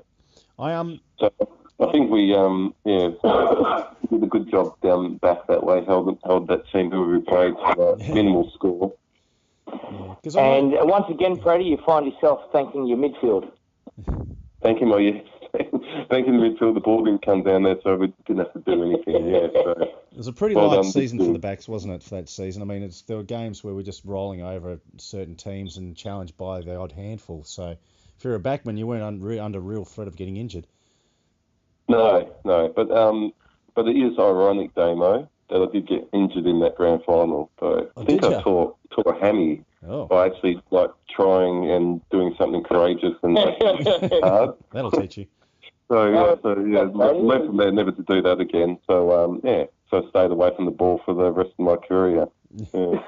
So I think we, did a good job down back that way, held that team who we played to a minimal score. Yeah, and once again, Freddie, you find yourself thanking your midfield. Thank you, thanking the midfield. The ball didn't come down there, so we didn't have to do anything. Yeah, so it was a pretty light season for the backs, wasn't it, for that season? I mean, there were games where we're just rolling over certain teams and challenged by the odd handful. So if you're a backman, you weren't under real threat of getting injured. No, but it is ironic, Damo, that I did get injured in that grand final. But I think I tore a hammy by actually trying and doing something courageous and hard. That'll teach you. Learned from there never to do that again. So so I stayed away from the ball for the rest of my career. Yeah.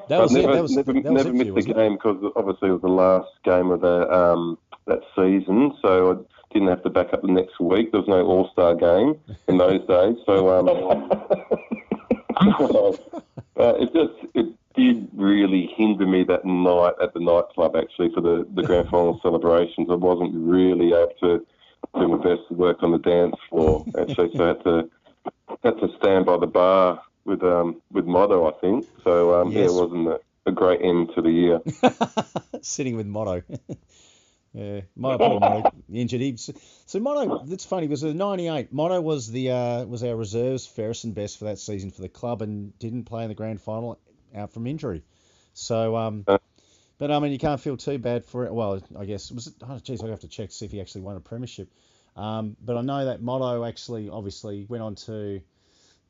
Never missed a game because obviously it was the last game of that season. So I didn't have to back up the next week. There was no All-Star game in those days. So it did really hinder me that night at the nightclub, actually, for the grand final celebrations. I wasn't really able to do my best to work on the dance floor, actually, so I had to stand by the bar with Motto, I think. So, it wasn't a great end to the year. Sitting with Motto. Yeah, Motto injured. So Motto, that's funny. It was a 98. Motto was our reserves fairest and best for that season for the club, and didn't play in the grand final out from injury. So, but I mean, you can't feel too bad for it. Well, I guess I have to check to see if he actually won a premiership. But I know that Motto actually, obviously, went on to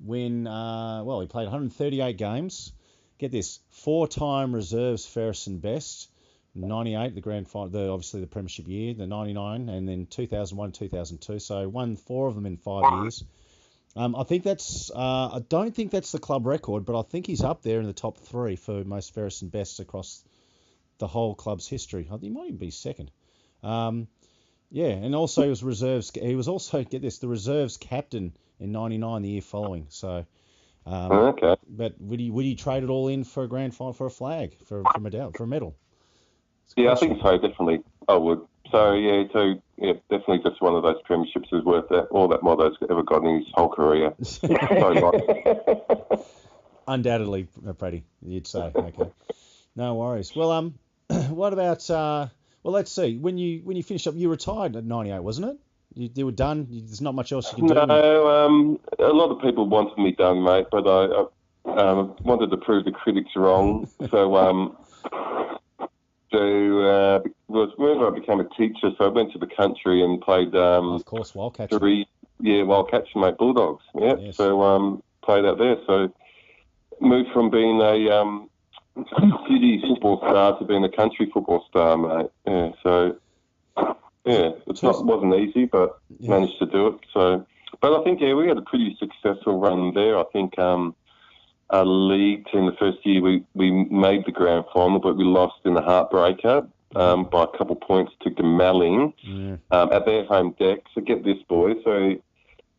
win. He played 138 games. Get this, 4-time reserves fairest and best. 98, the grand final, obviously the premiership year, the 99, and then 2001, 2002. So won 4 of them in 5 years. I think that's. I don't think that's the club record, but I think he's up there in the top 3 for most fairest and bests across the whole club's history. I think he might even be second. And also he was reserves. He was also, get this, the reserves captain in 99, the year following. So. Okay. But would he trade it all in for a grand final, for a flag, for a medal? Yeah, I think so, definitely. I would. So, definitely just one of those premierships is worth all that Motto's ever got in his whole career. Undoubtedly, Pratty, you'd say. Okay. No worries. Well, what about, let's see. When you finished up, you retired at 98, wasn't it? You were done? There's not much else you can do? No, a lot of people wanted me done, mate, but I wanted to prove the critics wrong. So, was whenever I became a teacher, so I went to the country and played. Of course, Wildcats. Wildcats, mate, Bulldogs. Yeah, yes. So played out there. So moved from being a city football star to being a country football star, mate. Yeah, so wasn't easy, but managed to do it. So, but I think we had a pretty successful run there. I think. Our league team, the first year, we made the grand final, but we lost in the heartbreaker by a couple points to Gemelling at their home deck. So get this, boys. So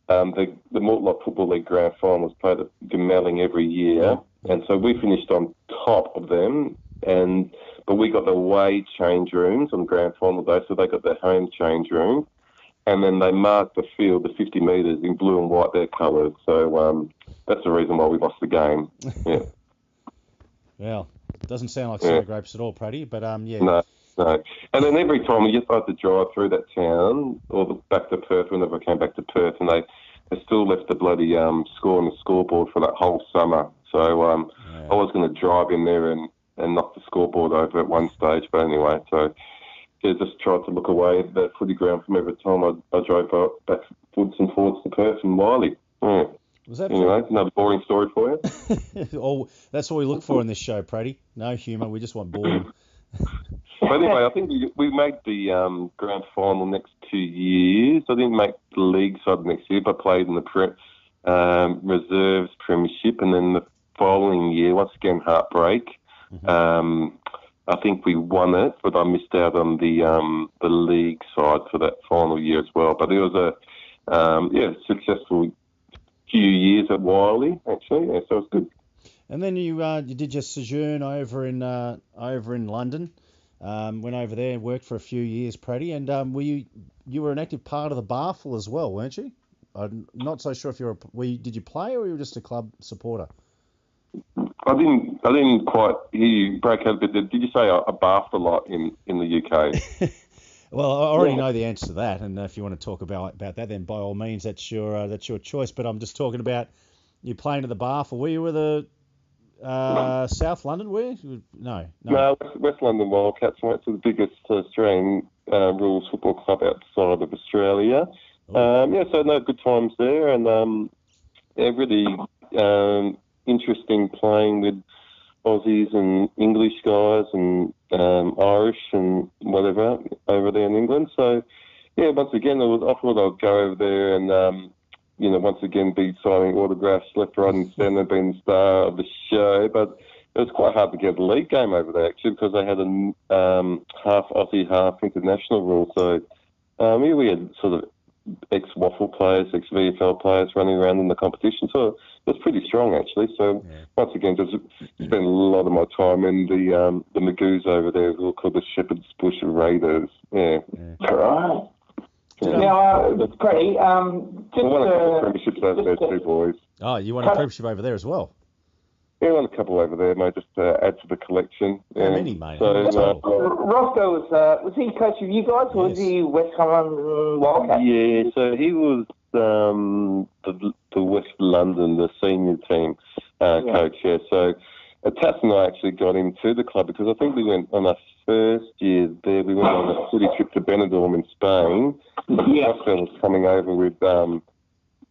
the Mortlake Football League grand finals played at Gemelling every year, and so we finished on top of them. But we got the away change rooms on grand final day, so they got their home change room. and then they marked the field, the 50 metres, in blue and white, their colours. So that's the reason why we lost the game. Yeah. Well, it doesn't sound like sour grapes at all, Pratty, but yeah. No. And then every time we just had to drive through that town or back to Perth, whenever I came back to Perth, and they still left the bloody score on the scoreboard for that whole summer. So I was going to drive in there and knock the scoreboard over at one stage. But anyway, so yeah, just tried to look away at that footy ground from every time I drove back forwards and forwards to Perth and Wiley. Yeah. Was that anyway, another boring story for you. That's what we look for in this show, Pratty. No humour, we just want boredom. But anyway, I think we made the grand final next 2 years. I didn't make the league side next year, but I played in the reserves Premiership, and then the following year, once again, heartbreak. Mm-hmm. I think we won it, but I missed out on the league side for that final year as well. But it was a successful few years at Wiley, actually. Yeah, so it was good. And then you did your sojourn over in London. Went over there and worked for a few years, Pratty. And you were an active part of the Barfel as well, weren't you? I'm not so sure if did you play or were you just a club supporter? I didn't quite hear you break out a bit. Did you say I barfed a lot in the UK? Well, I already know the answer to that, and if you want to talk about that, then by all means, that's your choice. But I'm just talking about you playing at the Barfel. Were you with the South London? Were you? No, West London Wildcats. Went to the biggest Australian rules football club outside of Australia. So no, good times there, and really interesting playing with Aussies and English guys and Irish and whatever over there in England. So yeah, once again, I thought I'd go over there and once again be signing autographs left, right, and centre, being the star of the show. But it was quite hard to get a league game over there actually because they had a half Aussie, half international rule. So we had sort of ex-Waffle players, ex-VFL players running around in the competition. So it was pretty strong, actually. So once again, just spent a lot of my time in the Magoos over there, who are called the Shepherd's Bush Raiders. Yeah. All right. Now, Freddie, just I won a couple of premierships over there too, boys. Oh, you won a premiership over there as well? Yeah, I won a couple over there, mate, just to add to the collection. Yeah. How many, mate? So, Roscoe was he coach of you guys, or was he West London Wildcats? Yeah, so he was the West London, the senior team coach, yeah. So Tass and I actually got him to the club because I think we went on our first year there. We went on a footy trip to Benidorm in Spain. Yeah. Roscoe was coming over with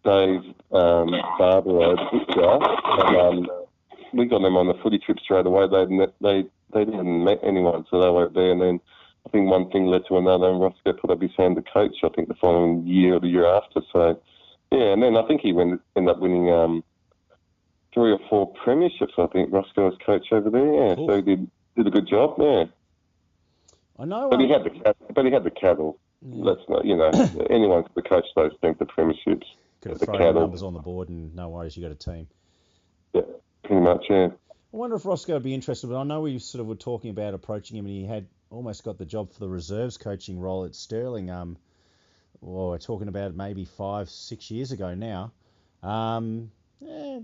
Dave Barbaro, and we got them on the footy trip straight away. They didn't met anyone, so they were there. And then I think one thing led to another, and Roscoe put up his hand to coach, I think, the following year or the year after. So, yeah, and then I think he ended up winning 3 or 4 premierships, I think, Roscoe was coach over there. Yeah, cool. So he did a good job, yeah. I know. But he had the cattle. Yeah. Let's not, anyone could coach those things, the premierships. Could have thrown the numbers on the board and no worries, you got a team. Yeah, pretty much, yeah. I wonder if Roscoe would be interested, but I know we sort of were talking about approaching him and he had almost got the job for the reserves coaching role at Stirling. We're talking about maybe 5-6 years ago now.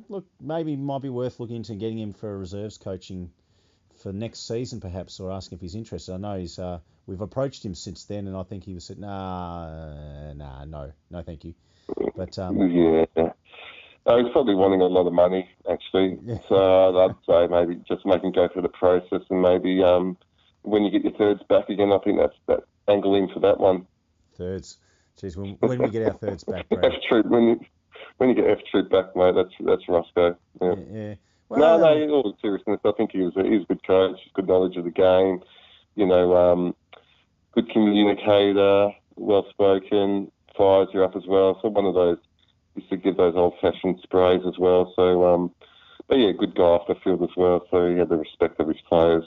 Look, maybe it might be worth looking into getting him for reserves coaching for next season perhaps, or asking if he's interested. I know we've approached him since then and I think he was said, no, thank you. But yeah. He's probably wanting a lot of money, actually. Yeah. So I'd say maybe just make him go through the process and maybe when you get your thirds back again, I think that's that angle in for that one. Thirds. Jeez, when we get our thirds back, Brad. F-Troop, when you get F-Troop back, mate, that's Roscoe. Yeah. Well, no, in all seriousness, I think he's a good coach, good knowledge of the game, good communicator, well-spoken, fires you up as well. So one of those, used to give those old-fashioned sprays as well. So, but yeah, good guy off the field as well. So he had the respect of his players.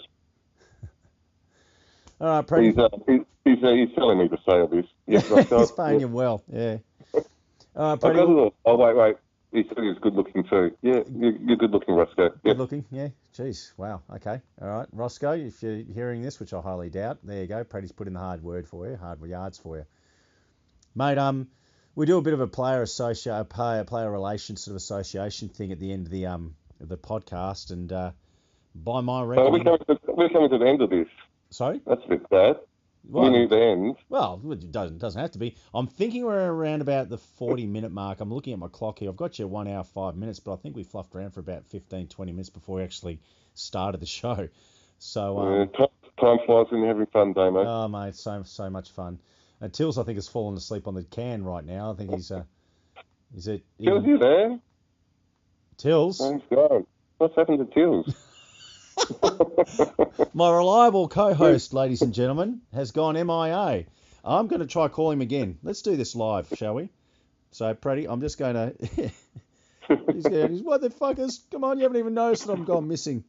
All right, Pratty. He's telling me to say all this. Yes, he's paying you well, yeah. All right, Pratty. Wait. He said he was good-looking too. Yeah, you're good-looking, Roscoe. Yeah. Good-looking, yeah. Jeez, wow, okay. All right, Roscoe, if you're hearing this, which I highly doubt, there you go. Pratty's put in the hard yards for you. Mate, we do a bit of a player relations sort of association thing at the end of the podcast, and by my reckoning, we're coming to the end of this. Sorry, that's a bit sad. We knew the end. Well, it doesn't have to be. I'm thinking we're around about the 40-minute mark. I'm looking at my clock here. I've got you 1 hour 5 minutes, but I think we fluffed around for about 15, 20 minutes before we actually started the show. So time flies when you're having fun, Damo. Oh, mate, so much fun. Tills, I think, has fallen asleep on the can right now. I think he's Tills, you there? Tills? Thanks God. What's happened to Tills? My reliable co-host, ladies and gentlemen, has gone MIA. I'm going to try call him again. Let's do this live, shall we? So, Pratty, I'm just going to... he's what the fuckers? Come on, you haven't even noticed that I'm gone missing.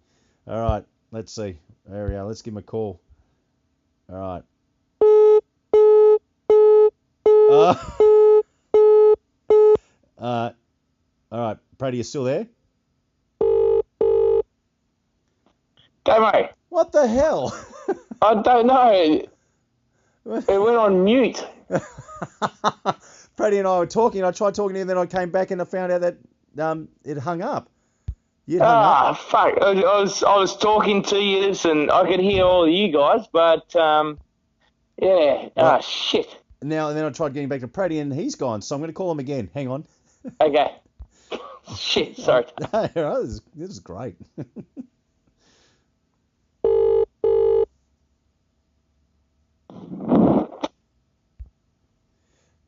All right, let's see. There we are. Let's give him a call. All right. All right, Pratty, you still there? Damo. What the hell? I don't know. It went on mute. Pratty and I were talking. I tried talking to you, and then I came back and I found out that it hung up. You'd hung up. Fuck. I was talking to you, and I could hear all of you guys, but yeah. Right. Shit. Now and then I tried getting back to Pratty, and he's gone. So I'm going to call him again. Hang on. Okay. Shit. Sorry. This is great.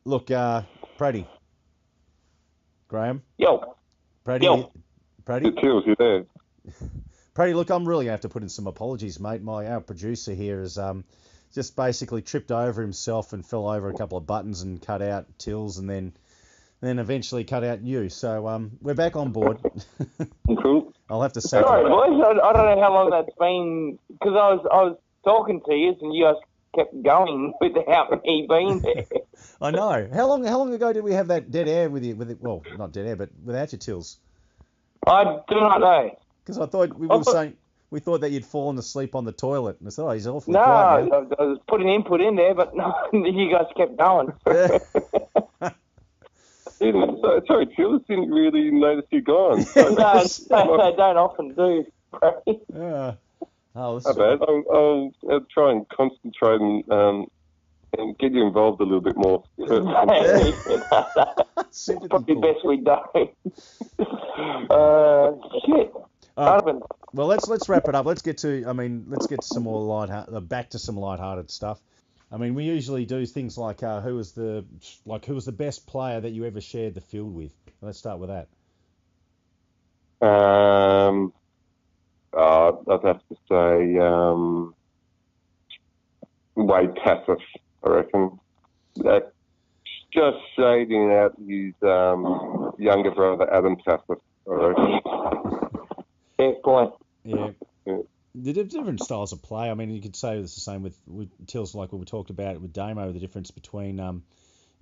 Look, Pratty. Graeme. Yo. Pratty. Yo. Pratty. Tills, you there? Pratty, look, I'm really going to have to put in some apologies, mate. Our producer here has just basically tripped over himself and fell over a couple of buttons and cut out Tills, and then eventually cut out you. So we're back on board. Cool. I'll have to say. Sorry, boys. I don't know how long that's been, because I was talking to you, and you guys kept going without me being there. I know. How long ago did we have that dead air with you? Well, not dead air, but without your Tills. I do not know. Because I thought we were saying we thought that you'd fallen asleep on the toilet, and I thought, he's awfully No, quiet now. I was putting input in there, but no, you guys kept going. Sorry, Tills didn't really notice you gone. No, they don't often do. Yeah. Oh, Not bad. I'll try and concentrate and get you involved a little bit more. Probably best we don't. Shit. Well, let's wrap it up. Let's get to some more back to some lighthearted stuff. I mean, we usually do things like who was the best player that you ever shared the field with. Let's start with that. I'd have to say Wade Tassif, I reckon. That's just shading out his younger brother, Adam Tassif, I reckon. Fair point. Yeah. The different styles of play. I mean, you could say it's the same with Tills, like we talked about it with Damo, the difference between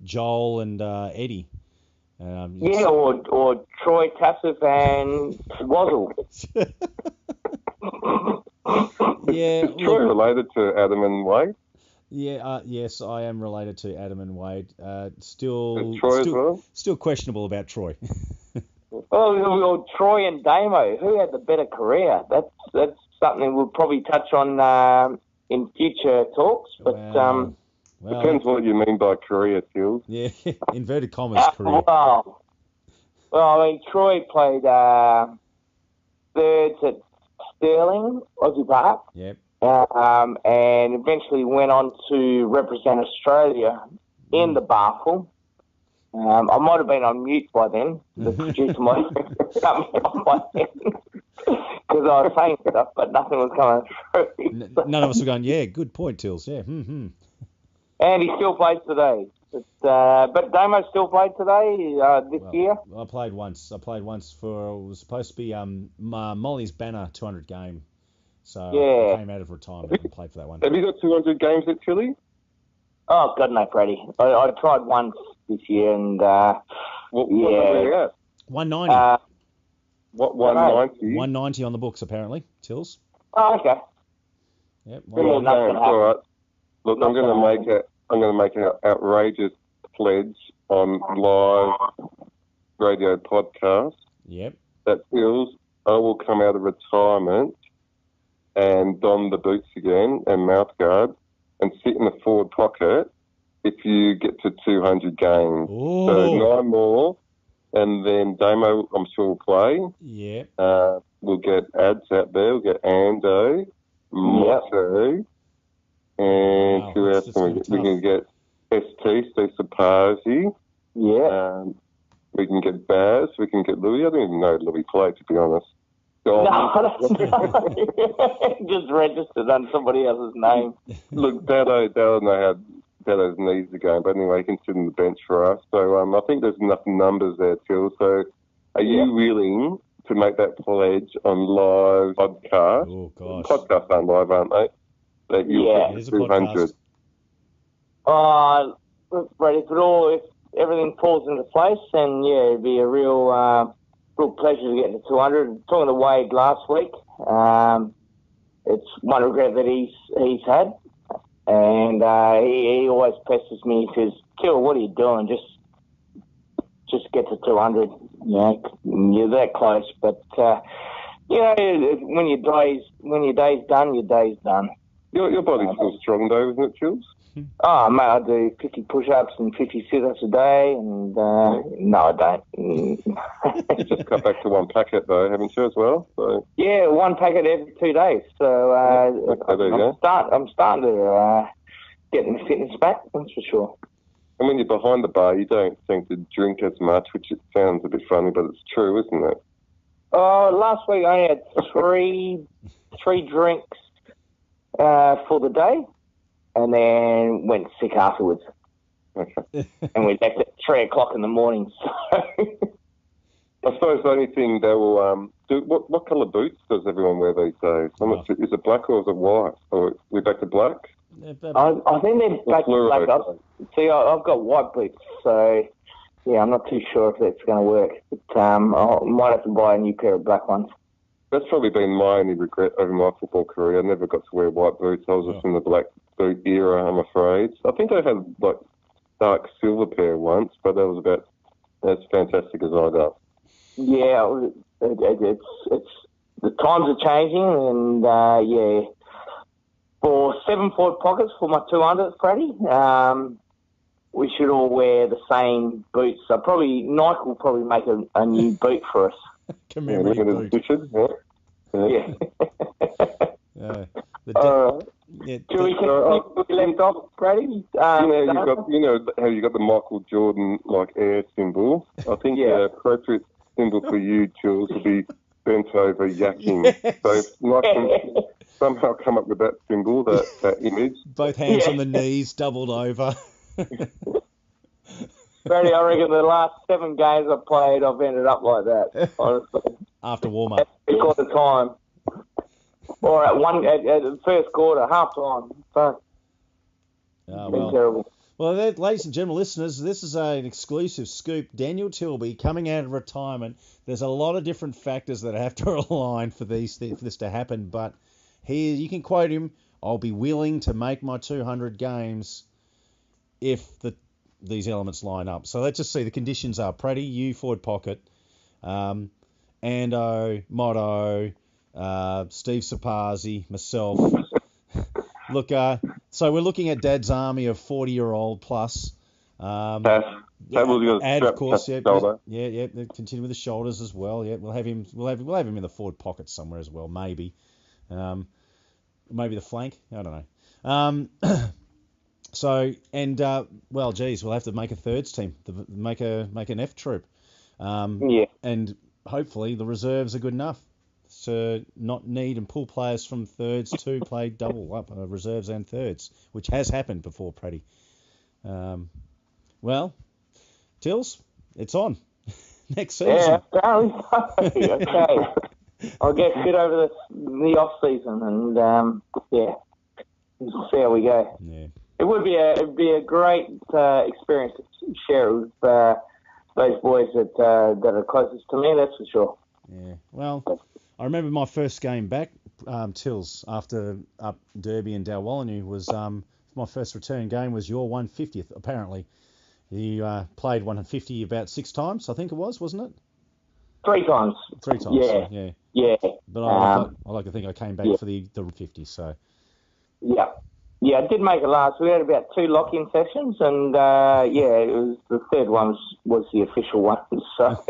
Joel and Eddie. Or Troy Tassif and Wazzle. Yeah. Troy related to Adam and Wade? Yeah. Yes, I am related to Adam and Wade. Still questionable about Troy. Well, Troy and Damo, who had the better career? That's something we'll probably touch on in future talks. But depends what you mean by career, Tills. Yeah, inverted commas career. Well, I mean, Troy played thirds at Stirling, Aussie Park. Yep. And eventually went on to represent Australia in the Barful. I might have been on mute by then. The producer might have cut me off by then. Because I was saying stuff, but nothing was coming through. None of us were going, yeah, good point, Tills, yeah. Mm-hmm. And he still plays today. But Damo still played today this year? I played once. It was supposed to be Molly's Banner 200 game. So I came out of retirement and played for that one. Have you got 200 games at Chile? Oh, God, no, Freddie. I tried once this year, and what number are you at? 190. What 190? 190 on the books apparently, Tills. Oh, okay. Yep. All right. Look, I'm going to make an outrageous pledge on live radio podcast. Yep. That feels I will come out of retirement and don the boots again and mouthguard and sit in the forward pocket if you get to 200 games. Ooh. So 9 more, and then Damo, I'm sure, will play. Yep. We'll get ads out there. We'll get Ando, Motto, and Wow, who else that's can we gonna get? be We can get ST, Steve Sapazi. Yeah. We can get Baz. We can get Louis. I don't even know Louis played, to be honest. No, I don't know. Just registered on somebody else's name. Look, Dado know how Dado's knees are going, but anyway, he can sit on the bench for us. So I think there's enough numbers there, Till. So are you willing to make that pledge on live podcast? Oh, gosh. Podcasts aren't live, aren't they? That you'll It get is a 200. podcast. Brady, if everything falls into place, then it'd be a real pleasure to get to 200. Talking to Wade last week, it's one regret that he's had, and he always pesters me. He says, "Till, what are you doing? Just get to 200. You're that close." But when your day's done, your day's done. Your body's still strong, though, isn't it, Jules? Oh, mate, I do 50 push-ups and 50 sit-ups a day, and no, I don't. Just cut back to one packet, though, haven't you, as well? So. Yeah, one packet every 2 days. So I'm starting to get my fitness back, that's for sure. And when you're behind the bar, you don't seem to drink as much, which it sounds a bit funny, but it's true, isn't it? Last week I had three drinks for the day, and then went sick afterwards. Okay. And we left at 3 o'clock in the morning. So I suppose the only thing they will do. What colour boots does everyone wear these days? Is it black or is it white? Or we're back to black? I think they're back to black. See, I've got white boots, so yeah, I'm not too sure if that's going to work. But I might have to buy a new pair of black ones. That's probably been my only regret over my football career. I never got to wear white boots. I was just in the black boot era, I'm afraid. I think I had like dark silver pair once, but that was about as fantastic as I got. Yeah, it's the times are changing, and for 7 forward pockets for my 200, Freddie, we should all wear the same boots. So Nike will probably make a new boot for us. Commemorative boot. Yeah. Julie, can you left off, Brady? You know how you got the Michael Jordan like air symbol. I think the appropriate symbol for you, Jules, would be bent over yakking. Yes. So if Nike can somehow come up with that symbol, that image. Both hands on the knees, doubled over. Brady, I reckon the last 7 games I've played, I've ended up like that, honestly. After warm-up. Because of time. Or at the first quarter, half time. So, terrible. Well, ladies and gentlemen, listeners, this is an exclusive scoop. Daniel Tilby coming out of retirement. There's a lot of different factors that have to align for this to happen, but here you can quote him, "I'll be willing to make my 200 games if these elements line up." So let's just see. The conditions are Pratty, you forward pocket, Ando, Motto, Steve Sapazi, myself. Look, so we're looking at Dad's army of 40-year-old plus. Add, of course, continue with the shoulders as well. Yeah, we'll have him in the forward pocket somewhere as well, maybe. Maybe the flank. I don't know. So we'll have to make a thirds team, make an F troop. And hopefully the reserves are good enough to not need and pull players from thirds to play double up reserves and thirds, which has happened before, Pratty. Tills, it's on next season. Yeah, apparently. Okay. I'll get fit over the off season, and see how we go. Yeah. It would be a great experience to share with those boys that are closest to me. That's for sure. Yeah. Well, I remember my first game back, Tills, after up Derby and Dalwallinu was my first return game was your 150th apparently, You played 150 about 6 times, I think it was, wasn't it? 3 times. 3 times. Yeah. Yeah. But I like to think I came back for the 50. So. Yeah. Yeah, I did make it last. We had about 2 lock-in sessions, and it was the third one was the official one. So,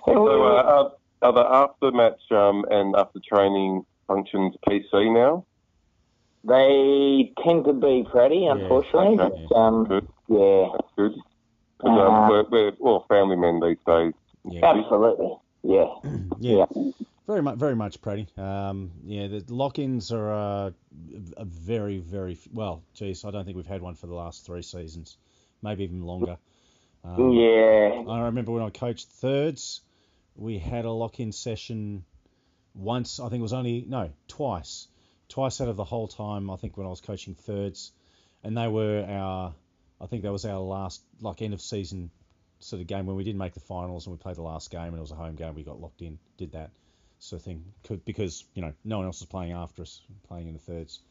are the after-match and after-training functions PC now? They tend to be, Freddie, unfortunately. Okay. But, Good. Yeah. That's good. We're all family men these days. Yeah. Absolutely. Yeah. Yeah. Very much, Pratty. The lock-ins are a very, very well. Geez, I don't think we've had one for the last 3 seasons, maybe even longer. I remember when I coached thirds, we had a lock-in session once. I think it was twice out of the whole time. I think when I was coaching thirds, and they were I think that was our last end of season sort of game when we didn't make the finals and we played the last game and it was a home game. We got locked in, did that sort of thing because no one else was playing after us, playing in the thirds.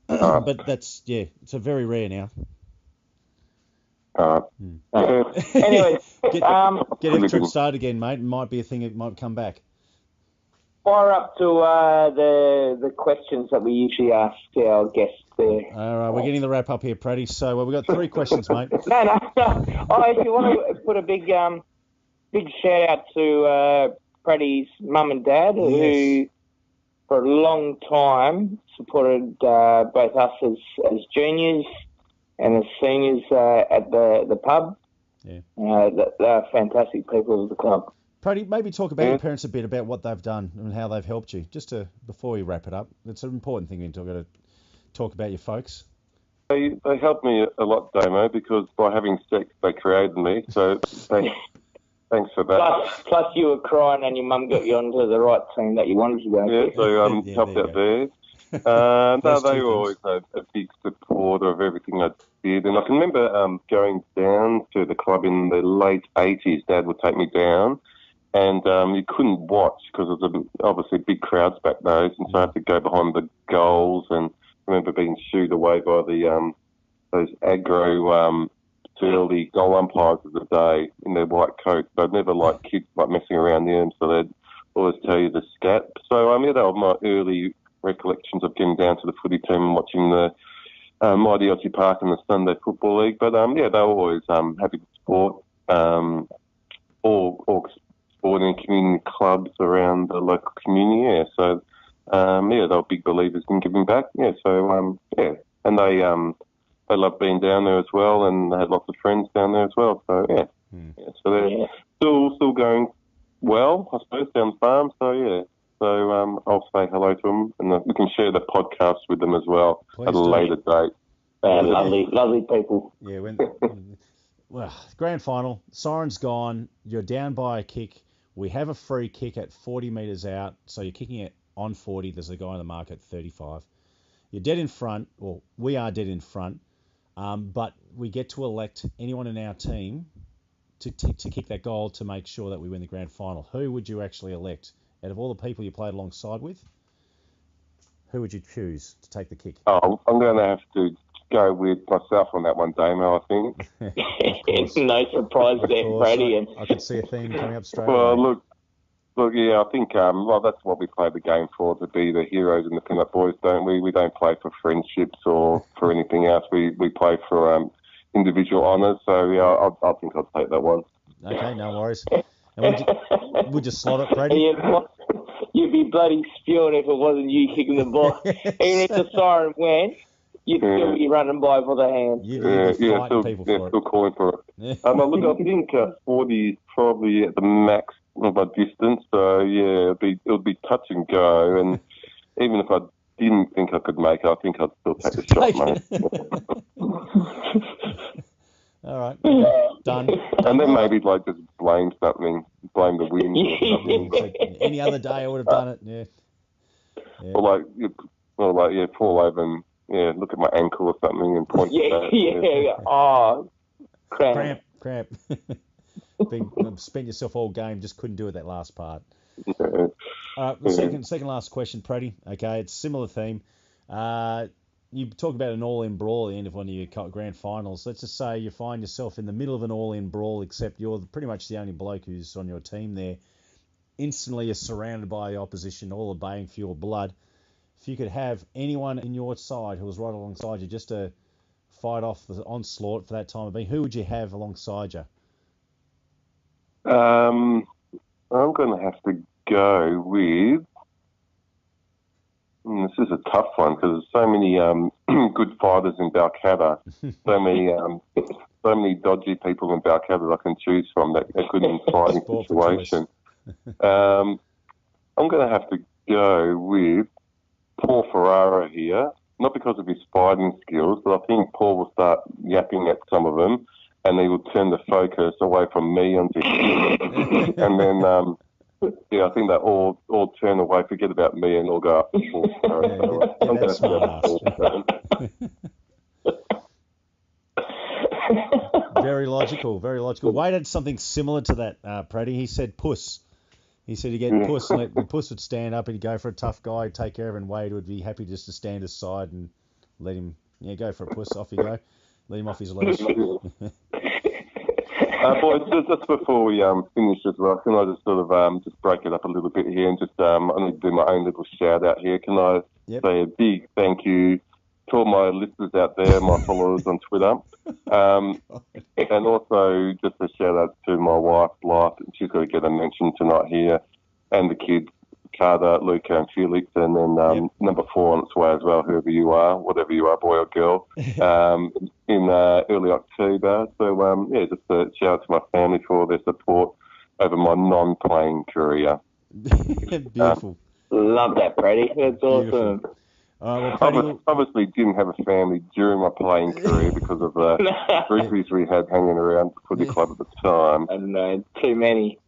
But that's it's a very rare now. Anyway, get every trip started again, mate. It might be a thing. It might come back. Fire up to the questions that we usually ask our guests there. All right, we're getting the wrap up here, Pratty. So we've got 3 questions, mate. No. Oh, if you want to put a big shout out to Pratty's mum and dad, who for a long time supported both us as juniors and as seniors at the pub. Yeah. They're fantastic people of the club. Pratty, maybe talk about your parents a bit about what they've done and how they've helped you. Just before we wrap it up, it's an important thing to talk about your folks. They helped me a lot, Damo, because by having sex, they created me. So thanks for that. Plus you were crying and your mum got you onto the right team that you wanted to go. Yeah, so helped out there. They were always a big supporter of everything I did. And I can remember going down to the club in the late 80s. Dad would take me down. And you couldn't watch because there was obviously big crowds back those, and so I had to go behind the goals. And I remember being shooed away by those aggro early goal umpires of the day in their white coats. They'd never like kids messing around them, so they'd always tell you to scat. So they were my early recollections of getting down to the footy team and watching the Mighty Aussie Park and the Sunday Football League. But they were always happy to support all sporting community clubs around the local community. Yeah, so they were big believers in giving back. Yeah, so and they loved being down there as well, and they had lots of friends down there as well. So so they're still going well, I suppose, down the farm. So so I'll say hello to them, and we can share the podcast with them as well. Please at a later date. Lovely people. Yeah, well, grand final, siren's gone, you're down by a kick. We have a free kick at 40 metres out, so you're kicking it on 40. There's a guy on the mark at 35. You're dead in front, or we are dead in front, but we get to elect anyone in our team to kick that goal to make sure that we win the grand final. Who would you actually elect? Out of all the people you played alongside with, who would you choose to take the kick? Oh, I'm going to have to go with myself on that one, Damo, I think. No surprise there, Brady. I could see a theme coming up straight away. Well, look, I think that's what we play the game for, to be the heroes and the pin-up boys, don't we? We don't play for friendships or for anything else. We play for individual honours. So, I think I'll take that one. Okay, no worries. And would you slot it, Brady? You'd be bloody spewing if it wasn't you kicking the ball. Even if the siren went, you'd still be running by for the hand. Still calling for it. Look, I think 40 is probably at the max of my distance. So, it would be touch and go. And even if I didn't think I could make it, I think I'd still take the shot, mate. All right, done. And then maybe just blame the wind or something. Any other day I would have done it. Yeah. Or fall over and look at my ankle or something and point. Oh, cramp. Spent yourself all game, just couldn't do it that last part. Yeah. All right, the second last question, Pratty. Okay, it's similar theme. you talk about an all-in brawl at the end of one of your grand finals. Let's just say you find yourself in the middle of an all-in brawl, except you're pretty much the only bloke who's on your team there. Instantly, you're surrounded by the opposition, all baying for your blood. If you could have anyone in your side who was right alongside you just to fight off the onslaught for that time of being, who would you have alongside you? I'm going to have to go with... This is a tough one because there's so many good fighters in Balcatta, so many dodgy people in Balcatta that I can choose from that are good in fighting situation. I'm going to have to go with Paul Ferrara here, not because of his fighting skills, but I think Paul will start yapping at some of them, and he will turn the focus away from me onto him, and then. I think they all turn away, forget about me, and all go up. That's smart. Very logical, very logical. Wade had something similar to that, Pratty. He said puss. He said he'd get puss, and the puss would stand up and he'd go for a tough guy, take care of him, and Wade would be happy just to stand aside and let him, go for a puss. Off you go. Let him off his leash. Boys, just before we finish as well, can I just sort of just break it up a little bit here and just I'm going to do my own little shout out here. Can I say a big thank you to all my listeners out there, my followers on Twitter, and also just a shout out to my wife, Blythe. She's got to get a mention tonight here, and the kids, Carter, Luca, and Felix, and then number 4 on its way as well, whoever you are, whatever you are, boy or girl, in early October. So, just a shout out to my family for all their support over my non-playing career. Beautiful. Love that, Brady. That's awesome. Well, obviously didn't have a family during my playing career because of the groupies we had hanging around the footy club at the time. I don't know, too many.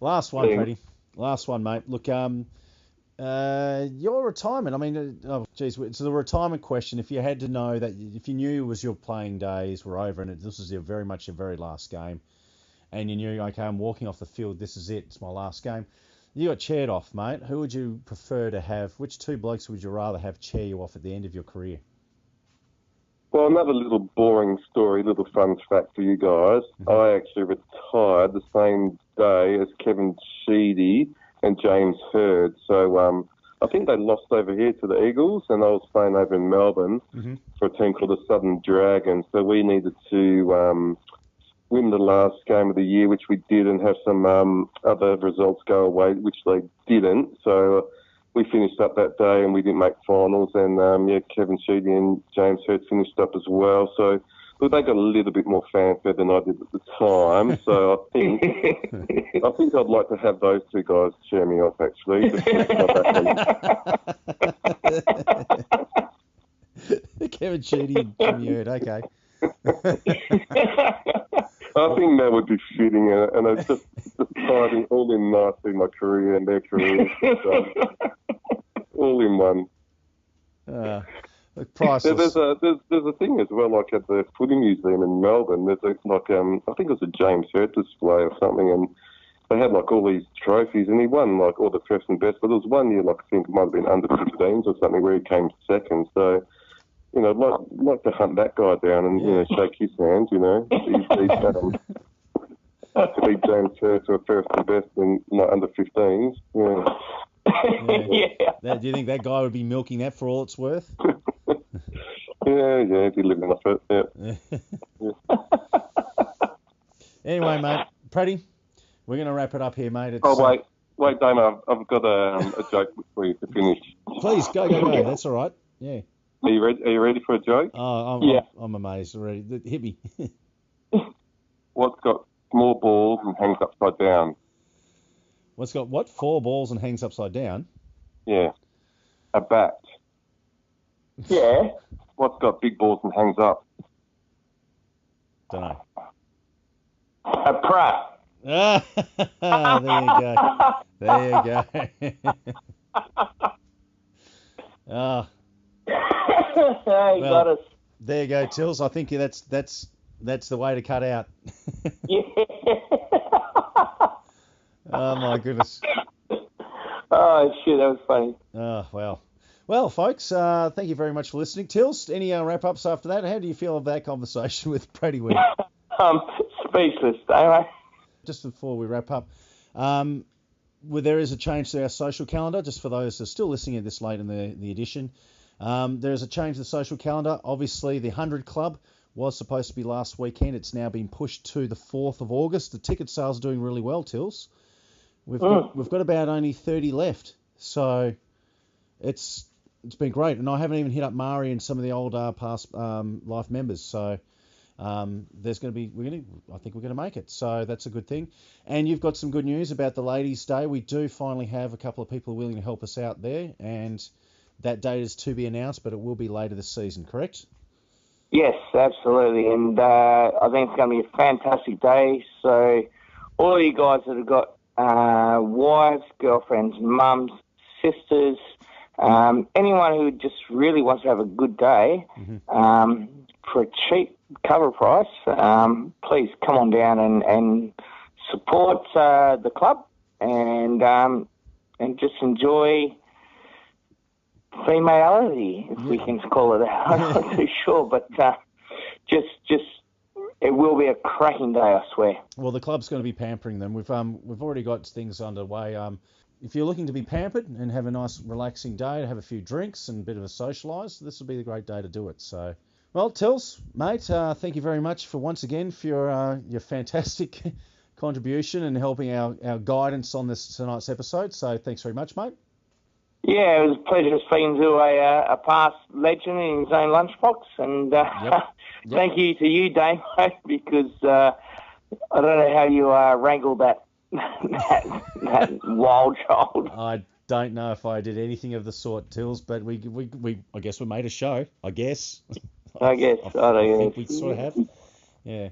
Last one, Freddie. Last one, mate. Look, your retirement. I mean, it's the retirement question. If you had to know that, if you knew it was your playing days were over and this was very much your very last game, and you knew, okay, I'm walking off the field, this is it, it's my last game. You got chaired off, mate. Who would you prefer to have? Which 2 blokes would you rather have chair you off at the end of your career? Well, another little boring story, little fun fact for you guys. I actually retired the same day as Kevin Sheedy and James Hird. So I think they lost over here to the Eagles, and I was playing over in Melbourne for a team called the Southern Dragons. So we needed to win the last game of the year, which we did, and have some other results go away, which they didn't. So we finished up that day and we didn't make finals, and Kevin Sheedy and James Hird finished up as well. So they got a little bit more fanfare than I did at the time. So I think I'd like to have those 2 guys cheer me off, actually. Kevin Sheedy and Jimmy Hird, okay. I think that would be fitting, and it's just tidying all in nicely my career and their career. So, all in one. Priceless. There's a thing as well, like at the Footy Museum in Melbourne. There's I think it was a James Hird display or something, and they had like all these trophies, and he won like all the first and best. But there was one year, like I think it might have been under 15s or something, where he came second. So, I'd like to hunt that guy down and shake his hand. To beat James Hird to a first and best in under 15s. Yeah. Do you think that guy would be milking that for all it's worth? Yeah, he'd be living off it. Yeah. Anyway, mate, Pratty, we're going to wrap it up here, mate. Wait, Damo, I've got a joke for you to finish. Please go. That's all right. Yeah. Are you ready for a joke? I'm amazed already. Hit me. What's got small balls and hangs upside down? What's got what? 4 balls and hangs upside down? Yeah. A bat. Yeah. What's got big balls and hangs up? Don't know. A Pratt. There you go. Got us. There you go, Tills. I think that's the way to cut out. Yeah. Oh my goodness. Oh shit, that was funny. Oh well. Well, folks, thank you very much for listening. Tills, any wrap-ups after that? How do you feel of that conversation with Brady Wynn? Speechless, anyway. Just before we wrap up, there is a change to our social calendar, just for those who are still listening at this late in the edition. There is a change to the social calendar. Obviously, the 100 Club was supposed to be last weekend. It's now been pushed to the 4th of August. The ticket sales are doing really well, Tills. We've got about only 30 left. So it's been great. And I haven't even hit up Mari and some of the old past life members. So there's going to be, I think we're going to make it. So that's a good thing. And you've got some good news about the Ladies' Day. We do finally have a couple of people willing to help us out there. And that date is to be announced, but it will be later this season, correct? Yes, absolutely. And I think it's going to be a fantastic day. So all of you guys that have got wives, girlfriends, mums, sisters, anyone who just really wants to have a good day for a cheap cover price, please come on down and support the club and just enjoy femaleity, if we can call it that. I'm not too sure, but just it will be a cracking day, I swear. Well, the club's going to be pampering them. We've already got things underway. If you're looking to be pampered and have a nice relaxing day, have a few drinks and a bit of a socialise, this will be the great day to do it. So, well, Tills, mate, thank you very much for once again for your fantastic contribution and helping our guidance on tonight's episode. So thanks very much, mate. Yeah, it was a pleasure speaking to a past legend in his own lunchbox, and thank you to you, Dame, because I don't know how you wrangled that wild child. I don't know if I did anything of the sort, Tills, but we I guess we made a show. I guess. I think we sort of have. Yeah.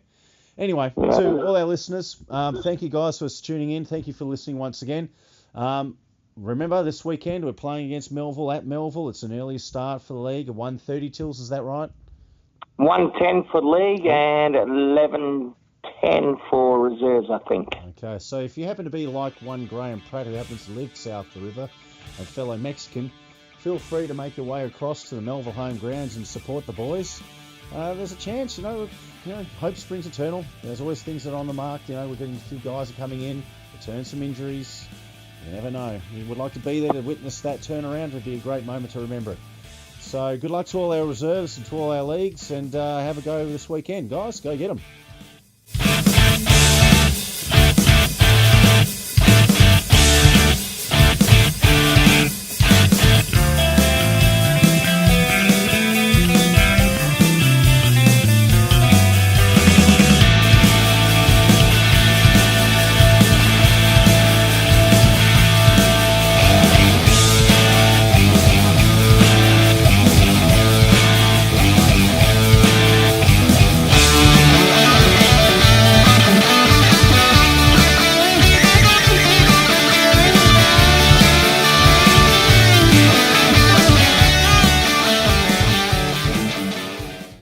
Anyway, to all our listeners, thank you guys for tuning in. Thank you for listening once again. Remember, this weekend we're playing against Melville at Melville. It's an early start for the league at 1:30, Tills, is that right? 1:10 for league and 11:10 for reserves, I think. Okay, so if you happen to be like one Graeme Pratt who happens to live south of the river, a fellow Mexican, feel free to make your way across to the Melville home grounds and support the boys. There's a chance, hope springs eternal. There's always things that are on the mark. We're getting a few guys are coming in, return some injuries. You never know. We would like to be there to witness that turnaround. It would be a great moment to remember it. So good luck to all our reserves and to all our leagues, and have a go this weekend. Guys, go get them.